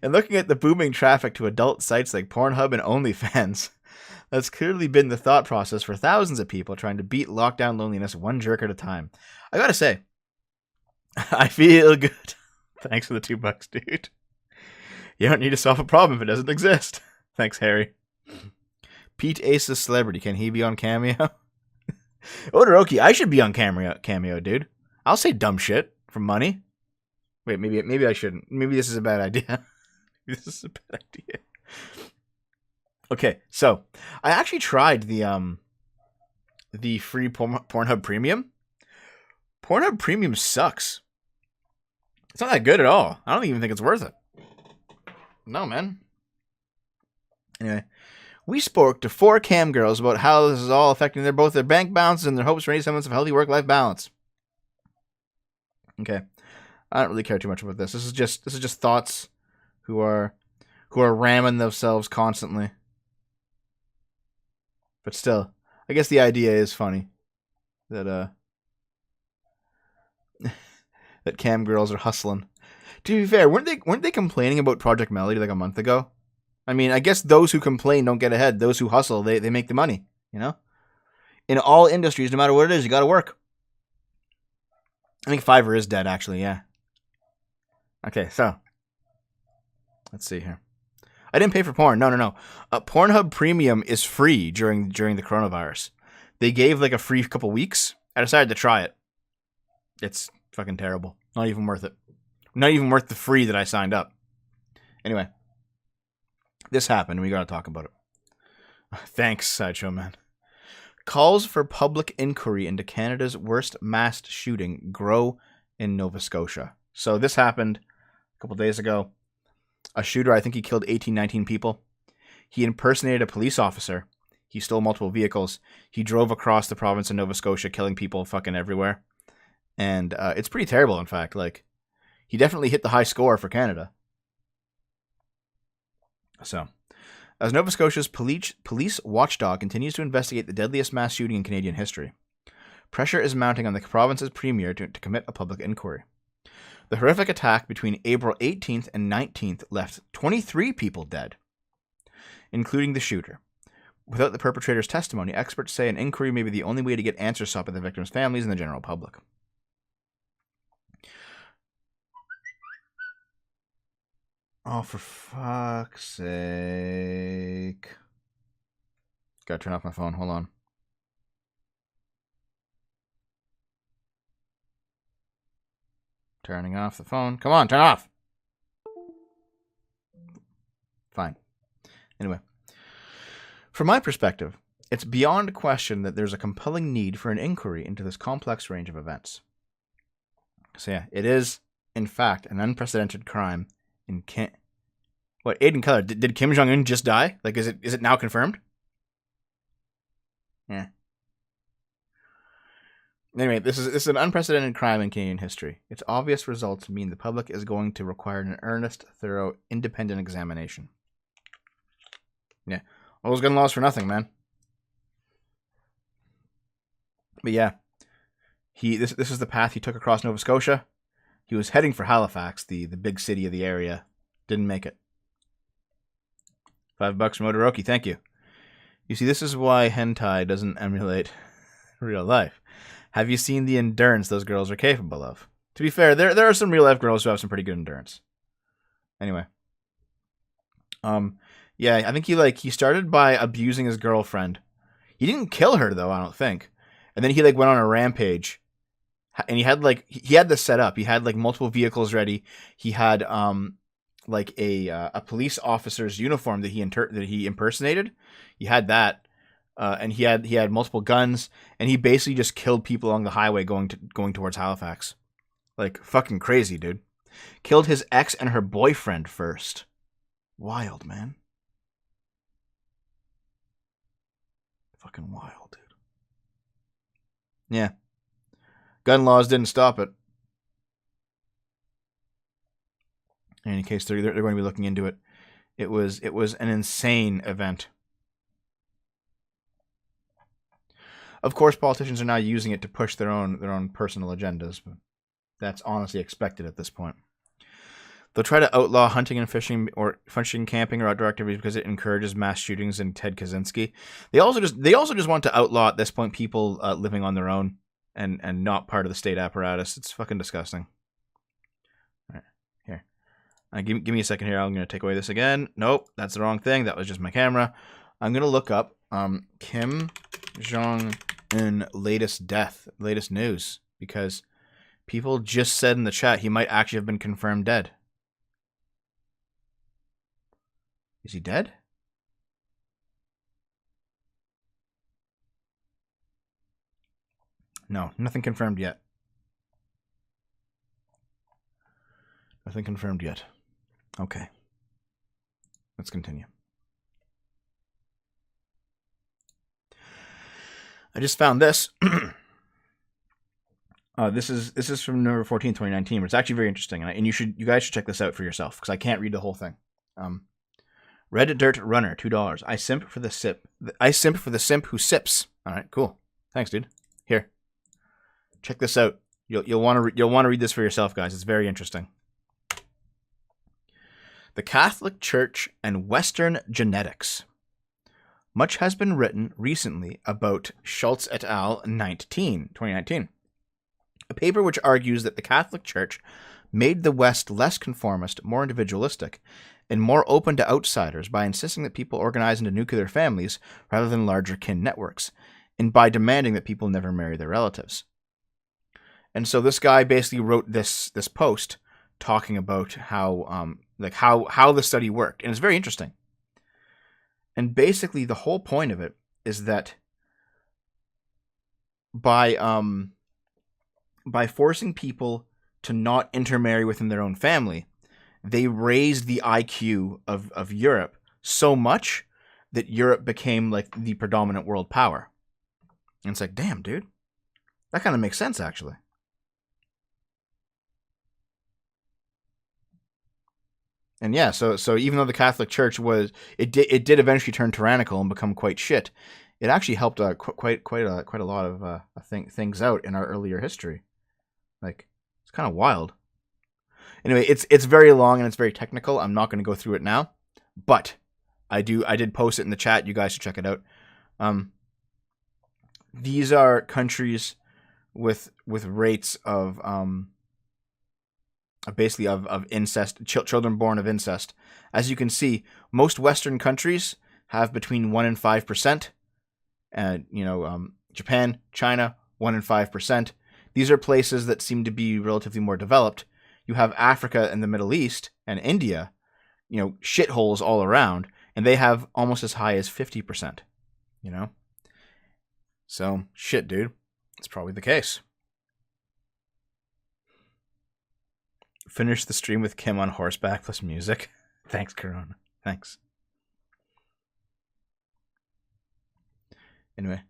S1: And looking at the booming traffic to adult sites like Pornhub and OnlyFans, that's clearly been the thought process for thousands of people trying to beat lockdown loneliness one jerk at a time. I gotta say, I feel good. Thanks for the $2, dude. You don't need to solve a problem if it doesn't exist. Thanks, Harry. Pete Ace is celebrity. Can he be on Cameo? Odoroki, I should be on Cameo, dude. I'll say dumb shit for money. Wait, maybe I shouldn't. Maybe this is a bad idea. This is a bad idea. Okay, so I actually tried the free Pornhub Premium. Pornhub Premium sucks. It's not that good at all. I don't even think it's worth it. No, man. Anyway, we spoke to 4 cam girls about how this is all affecting both their bank balances and their hopes for any semblance of healthy work-life balance. Okay, I don't really care too much about this. This is just thoughts who are ramming themselves constantly. But still, I guess the idea is funny that that cam girls are hustling. To be fair, weren't they complaining about Project Melody like a month ago? I mean, I guess those who complain don't get ahead. Those who hustle, they make the money, you know? In all industries, no matter what it is, you gotta work. I think Fiverr is dead, actually, yeah. Okay, so. Let's see here. I didn't pay for porn. No. Pornhub Premium is free during the coronavirus. They gave like a free couple weeks. I decided to try it. It's fucking terrible. Not even worth it. Not even worth the free that I signed up. Anyway. This happened. We gotta talk about it. Thanks, Sideshow Man. Calls for public inquiry into Canada's worst mass shooting grow in Nova Scotia. So this happened a couple days ago. A shooter, I think he killed 19 people. He impersonated a police officer. He stole multiple vehicles. He drove across the province of Nova Scotia, killing people fucking everywhere. And it's pretty terrible, in fact. Like, he definitely hit the high score for Canada. So, as Nova Scotia's police watchdog continues to investigate the deadliest mass shooting in Canadian history, pressure is mounting on the province's premier to commit a public inquiry. The horrific attack between April 18th and 19th left 23 people dead, including the shooter. Without the perpetrator's testimony, experts say an inquiry may be the only way to get answers sought by the victims' families and the general public. Oh, for fuck's sake. Gotta turn off my phone. Hold on. Turning off the phone. Come on, turn off. Fine. Anyway. From my perspective, it's beyond question that there's a compelling need for an inquiry into this complex range of events. So yeah, it is, in fact, an unprecedented crime in What, Aiden Keller, did Kim Jong-un just die? Like, is it now confirmed? Yeah. Anyway, this is an unprecedented crime in Canadian history. Its obvious results mean the public is going to require an earnest, thorough, independent examination. Yeah. All those gun laws for nothing, man. But yeah. This is the path he took across Nova Scotia. He was heading for Halifax, the big city of the area. Didn't make it. $5 from Odoroki, thank you. You see, this is why hentai doesn't emulate real life. Have you seen the endurance those girls are capable of? To be fair, there are some real life girls who have some pretty good endurance. Anyway. Yeah, I think he started by abusing his girlfriend. He didn't kill her though, I don't think. And then he went on a rampage. And he had this set up. He had multiple vehicles ready. He had a police officer's uniform that he impersonated. He had that, and he had multiple guns, and he basically just killed people along the highway going towards Halifax. Fucking crazy, dude. Killed his ex and her boyfriend first. Wild, man. Fucking wild, dude. Yeah. Gun laws didn't stop it. In any case, they're going to be looking into it. It was an insane event. Of course, politicians are now using it to push their own personal agendas, but that's honestly expected at this point. They'll try to outlaw hunting and fishing or camping or outdoor activities because it encourages mass shootings and Ted Kaczynski. They also just want to outlaw at this point people living on their own and not part of the state apparatus. It's fucking disgusting. All right, here. Give me a second here. I'm going to take away this again. Nope, that's the wrong thing. That was just my camera. I'm going to look up Kim Jong-un latest news, because people just said in the chat he might actually have been confirmed dead. Is he dead? No, nothing confirmed yet. Nothing confirmed yet. Okay. Let's continue. I just found this. This is from November 14th, 2019, but it's actually very interesting, and you guys should check this out for yourself, because I can't read the whole thing. Red Dirt Runner, $2. I simp for the simp who sips. All right, cool. Thanks, dude. Here, check this out. You'll want to read this for yourself, guys. It's very interesting. The Catholic Church and Western Genetics. Much has been written recently about Schultz et al. 2019. A paper which argues that the Catholic Church made the West less conformist, more individualistic, and more open to outsiders by insisting that people organize into nuclear families rather than larger kin networks, and by demanding that people never marry their relatives. And so this guy basically wrote this post talking about how the study worked, and it's very interesting. And basically the whole point of it is that by forcing people to not intermarry within their own family, they raised the IQ of Europe so much that Europe became the predominant world power. And it's damn, dude. That kind of makes sense, actually. And yeah, so even though the Catholic Church it did eventually turn tyrannical and become quite shit, it actually helped quite a lot of things out in our earlier history. It's kind of wild. Anyway, it's very long and it's very technical. I'm not going to go through it now, but I did post it in the chat. You guys should check it out. These are countries with rates of basically of incest, children born of incest. As you can see, most Western countries have between 1% and 5%. And Japan, China, 1% and 5%. These are places that seem to be relatively more developed. you have Africa and the Middle East and India, shitholes all around, and they have almost as high as 50%, So, shit, dude. It's probably the case. Finish the stream with Kim on horseback plus music. Thanks, Corona. Thanks. Anyway.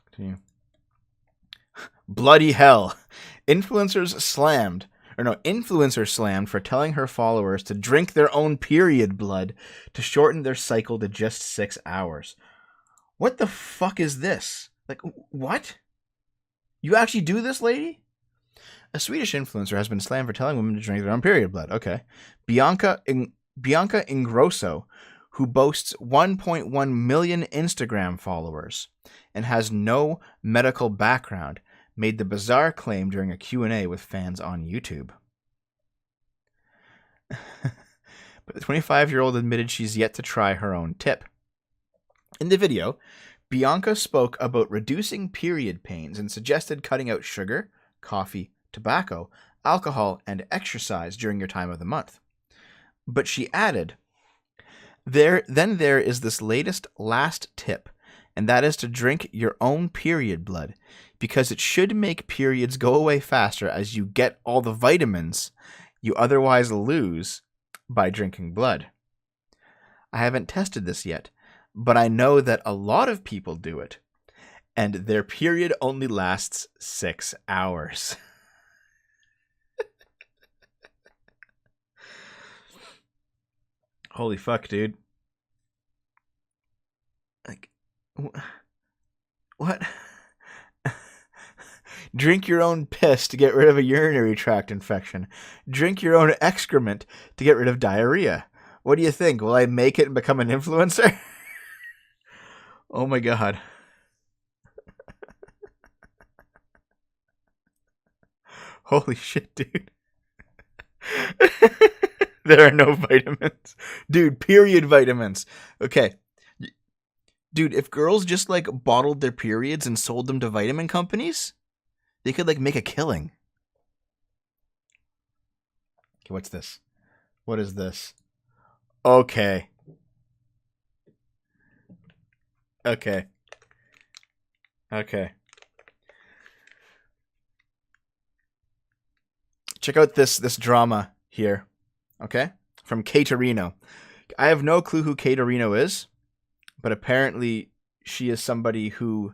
S1: Continue. Bloody hell. Influencer slammed for telling her followers to drink their own period blood to shorten their cycle to just 6 hours. What the fuck is this? Like, what? You actually do this, lady? A Swedish influencer has been slammed for telling women to drink their own period blood. Okay. Bianca Ingrosso, who boasts 1.1 million Instagram followers and has no medical background, made the bizarre claim during a Q&A with fans on YouTube. But the 25-year-old admitted she's yet to try her own tip. In the video, Bianca spoke about reducing period pains and suggested cutting out sugar, coffee, tobacco, alcohol, and exercise during your time of the month. But she added, there is this last tip, and that is to drink your own period blood, because it should make periods go away faster as you get all the vitamins you otherwise lose by drinking blood. I haven't tested this yet, but I know that a lot of people do it, and their period only lasts 6 hours. Holy fuck, dude. Like, what? Drink your own piss to get rid of a urinary tract infection. Drink your own excrement to get rid of diarrhea. What do you think? Will I make it and become an influencer? Oh my god. Holy shit, dude. There are no vitamins. Dude, period vitamins. Okay. Dude, if girls just bottled their periods and sold them to vitamin companies, they could make a killing. Okay, what's this? What is this? Okay. Okay. Check out this drama here. Okay? From Caterino. I have no clue who Caterino is, but apparently she is somebody who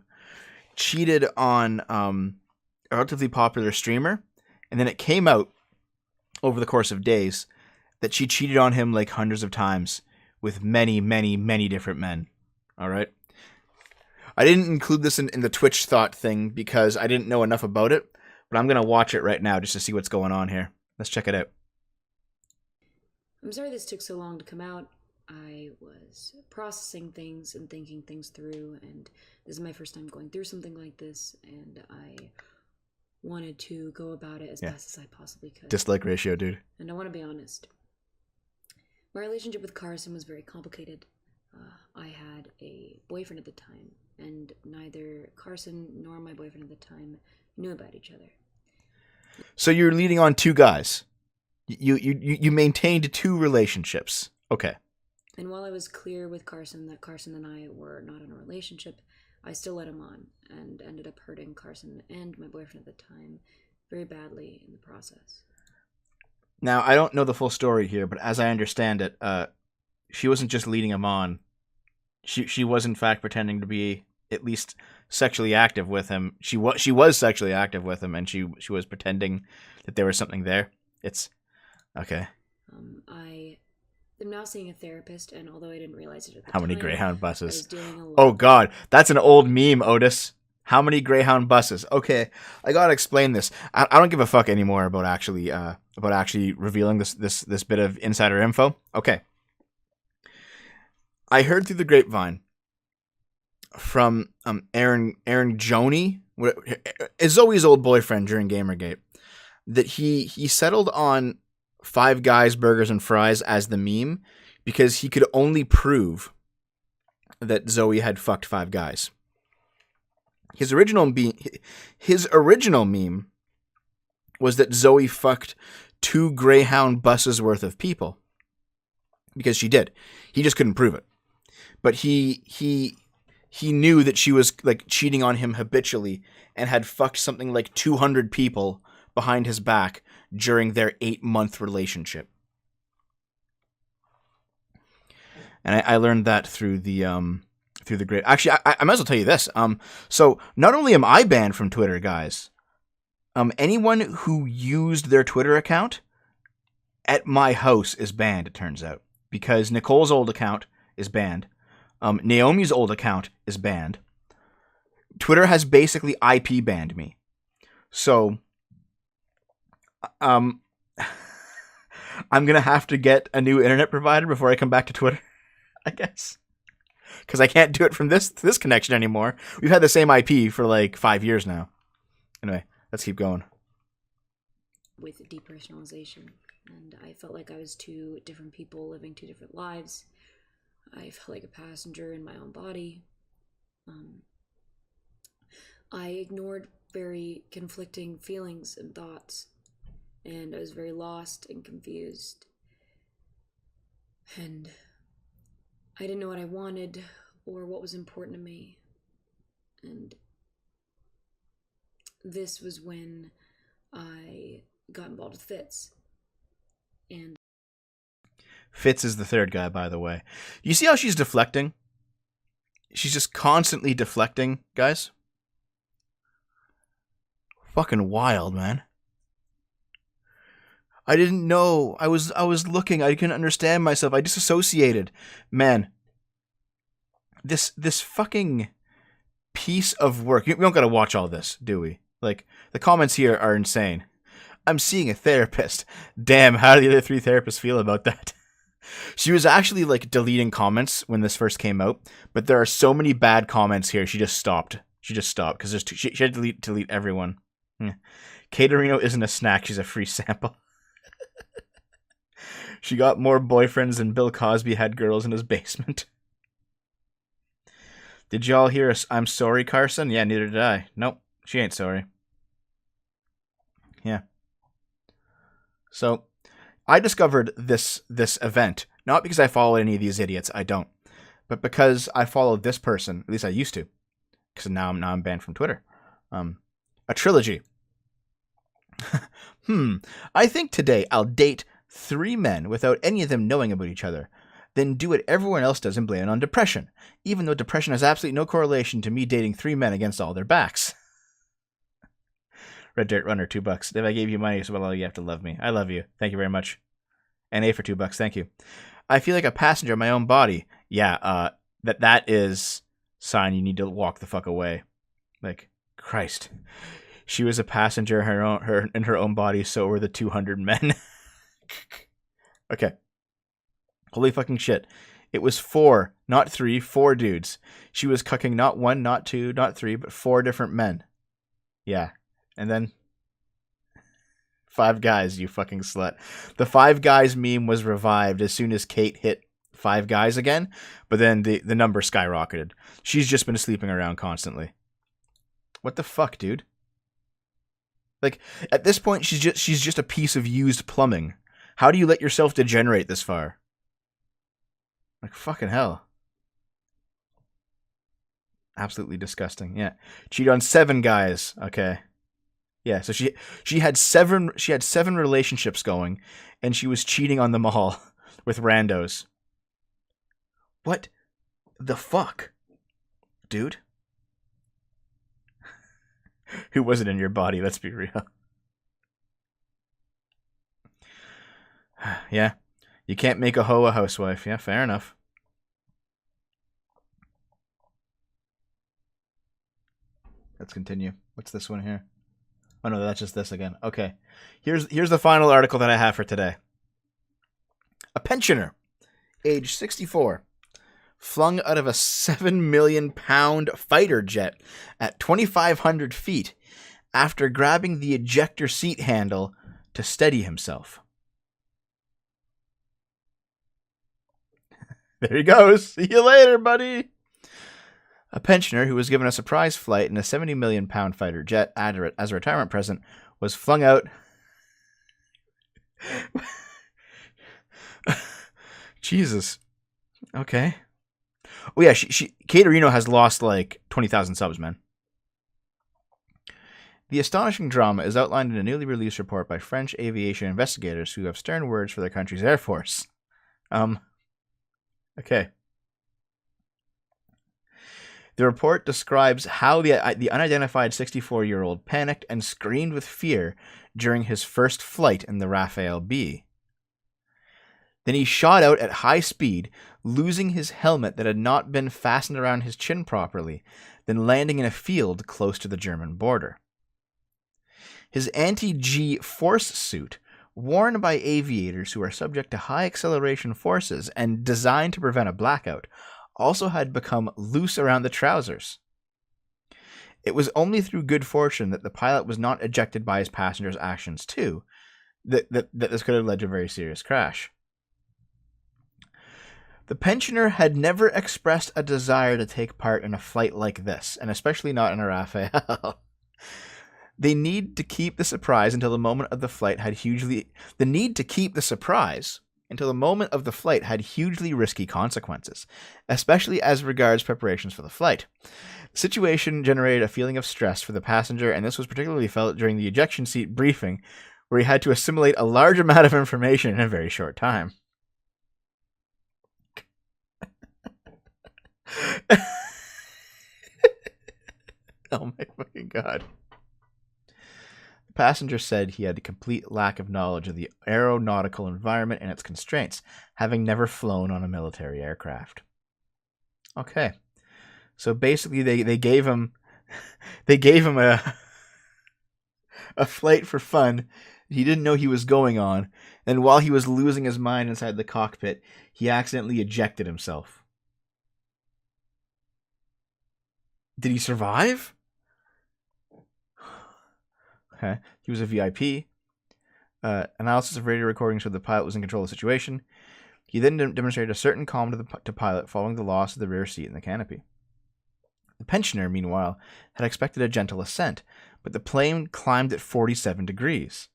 S1: cheated on a relatively popular streamer, and then it came out over the course of days that she cheated on him hundreds of times with many, many, many different men. All right? I didn't include this in the Twitch thought thing because I didn't know enough about it, but I'm going to watch it right now just to see what's going on here. Let's check it out.
S12: I'm sorry this took so long to come out. I was processing things and thinking things through, and this is my first time going through something like this, and I wanted to go about it as best as I possibly could.
S1: Dislike ratio, dude.
S12: And I want to be honest. My relationship with Carson was very complicated. I had a boyfriend at the time, and neither Carson nor my boyfriend at the time knew about each other.
S1: So you're leading on two guys. You maintained two relationships. Okay.
S12: And while I was clear with Carson that Carson and I were not in a relationship, I still let him on and ended up hurting Carson and my boyfriend at the time very badly in the process.
S1: Now, I don't know the full story here, but as I understand it, she wasn't just leading him on. She was in fact pretending to be at least sexually active with him. She was sexually active with him, and she was pretending that there was something there. It's okay.
S12: I am now seeing a therapist, and although I didn't realize it at the
S1: How
S12: time,
S1: many Greyhound buses?
S12: I was doing a lot.
S1: Oh god, that's an old meme, Otis. How many Greyhound buses? Okay, I gotta explain this. I don't give a fuck anymore about actually revealing this bit of insider info. Okay. I heard through the grapevine from Aaron Joni, Zoe's old boyfriend during Gamergate, that he settled on Five Guys Burgers and Fries as the meme because he could only prove that Zoe had fucked Five Guys. His original meme was that Zoe fucked 2 Greyhound buses worth of people. Because she did. He just couldn't prove it. But he knew that she was like cheating on him habitually and had fucked something like 200 people behind his back during their 8-month relationship. And I learned that through the great. Actually, I might as well tell you this. So not only am I banned from Twitter, guys. Anyone who used their Twitter account at my house is banned. It turns out, because Nicole's old account is banned. Naomi's old account is banned. Twitter has basically IP banned me. So, I'm gonna have to get a new internet provider before I come back to Twitter, I guess, because I can't do it from this connection anymore. We've had the same IP for like 5 years now. Anyway, let's keep going.
S12: With depersonalization, and I felt like I was 2 different people living 2 different lives. I felt like a passenger in my own body. I ignored very conflicting feelings and thoughts, and I was very lost and confused. And I didn't know what I wanted or what was important to me. And this was when I got involved with Fitz. And
S1: Fitz is the third guy, by the way. You see how she's deflecting? She's just constantly deflecting, guys. Fucking wild, man. I didn't know. I was looking. I couldn't understand myself. I disassociated. Man. This fucking piece of work. We don't gotta watch all this, do we? Like, the comments here are insane. I'm seeing a therapist. Damn, how do the other 3 therapists feel about that? She was actually like deleting comments when this first came out, but there are so many bad comments here. She just stopped. Because there's she had to delete everyone. Caterino isn't a snack. She's a free sample. She got more boyfriends than Bill Cosby had girls in his basement. Did y'all hear us? I'm sorry, Carson? Yeah, neither did I. Nope, she ain't sorry. Yeah. So, I discovered this event, not because I follow any of these idiots, I don't, but because I followed this person, at least I used to, because now I'm banned from Twitter. A trilogy. I think today I'll date 3 men without any of them knowing about each other, then do what everyone else does and blame it on depression, even though depression has absolutely no correlation to me dating 3 men against all their backs. Red Dirt Runner, $2. If I gave you money, well, you have to love me. I love you. Thank you very much. NA for $2. Thank you. I feel like a passenger in my own body. Yeah, that is sign you need to walk the fuck away. Like, Christ. She was a passenger in her own body, so were the 200 men. Okay. Holy fucking shit. It was 4, not 3, 4 dudes. She was cucking not 1, not 2, not 3, but 4 different men. Yeah. And then 5 guys, you fucking slut. The 5 guys meme was revived as soon as Kate hit 5 guys again, but then the number skyrocketed. She's just been sleeping around constantly. What the fuck, dude? Like, at this point, she's just a piece of used plumbing. How do you let yourself degenerate this far? Like, fucking hell. Absolutely disgusting. Yeah. Cheated on 7 guys. Okay. Yeah, so she had 7 relationships going, and she was cheating on them all with randos. What the fuck? Dude? Who wasn't in your body, let's be real. Yeah. You can't make a hoe a housewife. Yeah, fair enough. Let's continue. What's this one here? Oh no, that's just this again. Okay. Here's the final article that I have for today. A pensioner, age 64, flung out of a 7 million pound fighter jet at 2,500 feet after grabbing the ejector seat handle to steady himself. There he goes. See you later, buddy. A pensioner who was given a surprise flight in a 70 million pound fighter jet as a retirement present was flung out Jesus. Okay. Oh yeah, Kate Reno has lost like 20,000 subs, man. The astonishing drama is outlined in a newly released report by French aviation investigators who have stern words for their country's Air Force. Okay. The report describes how the unidentified 64-year-old panicked and screamed with fear during his first flight in the Rafale B. Then he shot out at high speed, losing his helmet that had not been fastened around his chin properly, then landing in a field close to the German border. His anti-G force suit, worn by aviators who are subject to high acceleration forces and designed to prevent a blackout, also had become loose around the trousers. It was only through good fortune that the pilot was not ejected by his passengers' actions too, that this could have led to a very serious crash. The pensioner had never expressed a desire to take part in a flight like this, and especially not in a Rafale. The need to keep the surprise until the moment of the flight had hugely risky consequences, especially as regards preparations for the flight. The situation generated a feeling of stress for the passenger, and this was particularly felt during the ejection seat briefing, where he had to assimilate a large amount of information in a very short time. Oh my fucking god. The passenger said he had a complete lack of knowledge of the aeronautical environment and its constraints, having never flown on a military aircraft. Okay. So basically they gave him a flight for fun he didn't know he was going on, and while he was losing his mind inside the cockpit, he accidentally ejected himself. Did he survive? Okay. He was a VIP. Analysis of radio recordings showed the pilot was in control of the situation. He then demonstrated a certain calm to pilot following the loss of the rear seat in the canopy. The pensioner, meanwhile, had expected a gentle ascent, but the plane climbed at 47 degrees.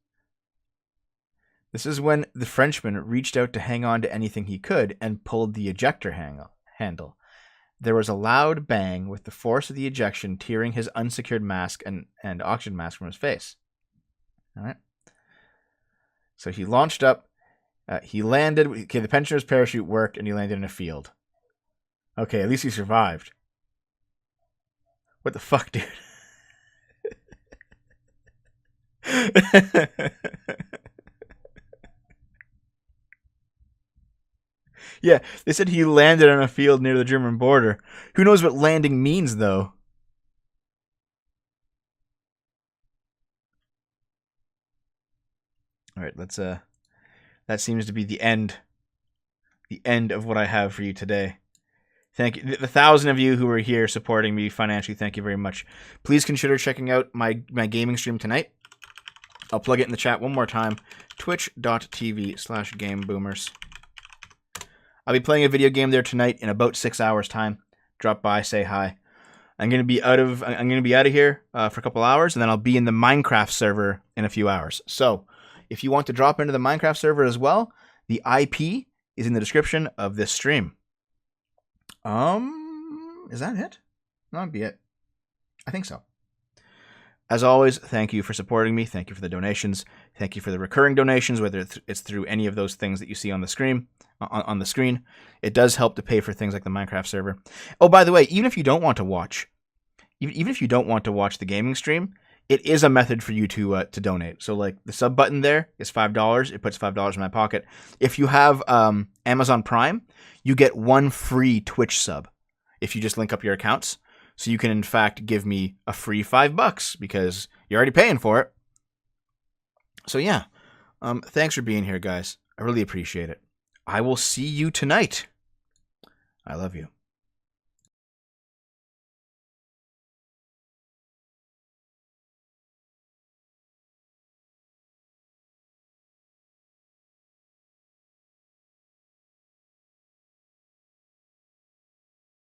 S1: This is when the Frenchman reached out to hang on to anything he could and pulled the ejector handle. There was a loud bang with the force of the ejection tearing his unsecured mask and oxygen mask from his face. All right. So he launched up. He landed. Okay, the pensioner's parachute worked, and he landed in a field. Okay, at least he survived. What the fuck, dude? Yeah, they said he landed on a field near the German border. Who knows what landing means, though? All right, let's that seems to be the end of what I have for you today. Thank you. The 1,000 of you who are here supporting me financially, thank you very much. Please consider checking out my gaming stream tonight. I'll plug it in the chat one more time. Twitch.tv/GameBoomers. I'll be playing a video game there tonight in about 6 hours' time. Drop by, say hi. I'm gonna be out of here for a couple hours, and then I'll be in the Minecraft server in a few hours. So, if you want to drop into the Minecraft server as well, the IP is in the description of this stream. Is that it? That'd be it. I think so. As always, thank you for supporting me. Thank you for the donations. Thank you for the recurring donations, whether it's through any of those things that you see on the screen. It does help to pay for things like the Minecraft server. Oh, by the way, even if you don't want to watch the gaming stream, it is a method for you to donate. So, like, the sub button there is $5. It puts $5 in my pocket. If you have Amazon Prime, you get one free Twitch sub if you just link up your accounts. So you can, in fact, give me a free $5 because you're already paying for it. So yeah, thanks for being here, guys. I really appreciate it. I will see you tonight. I love you.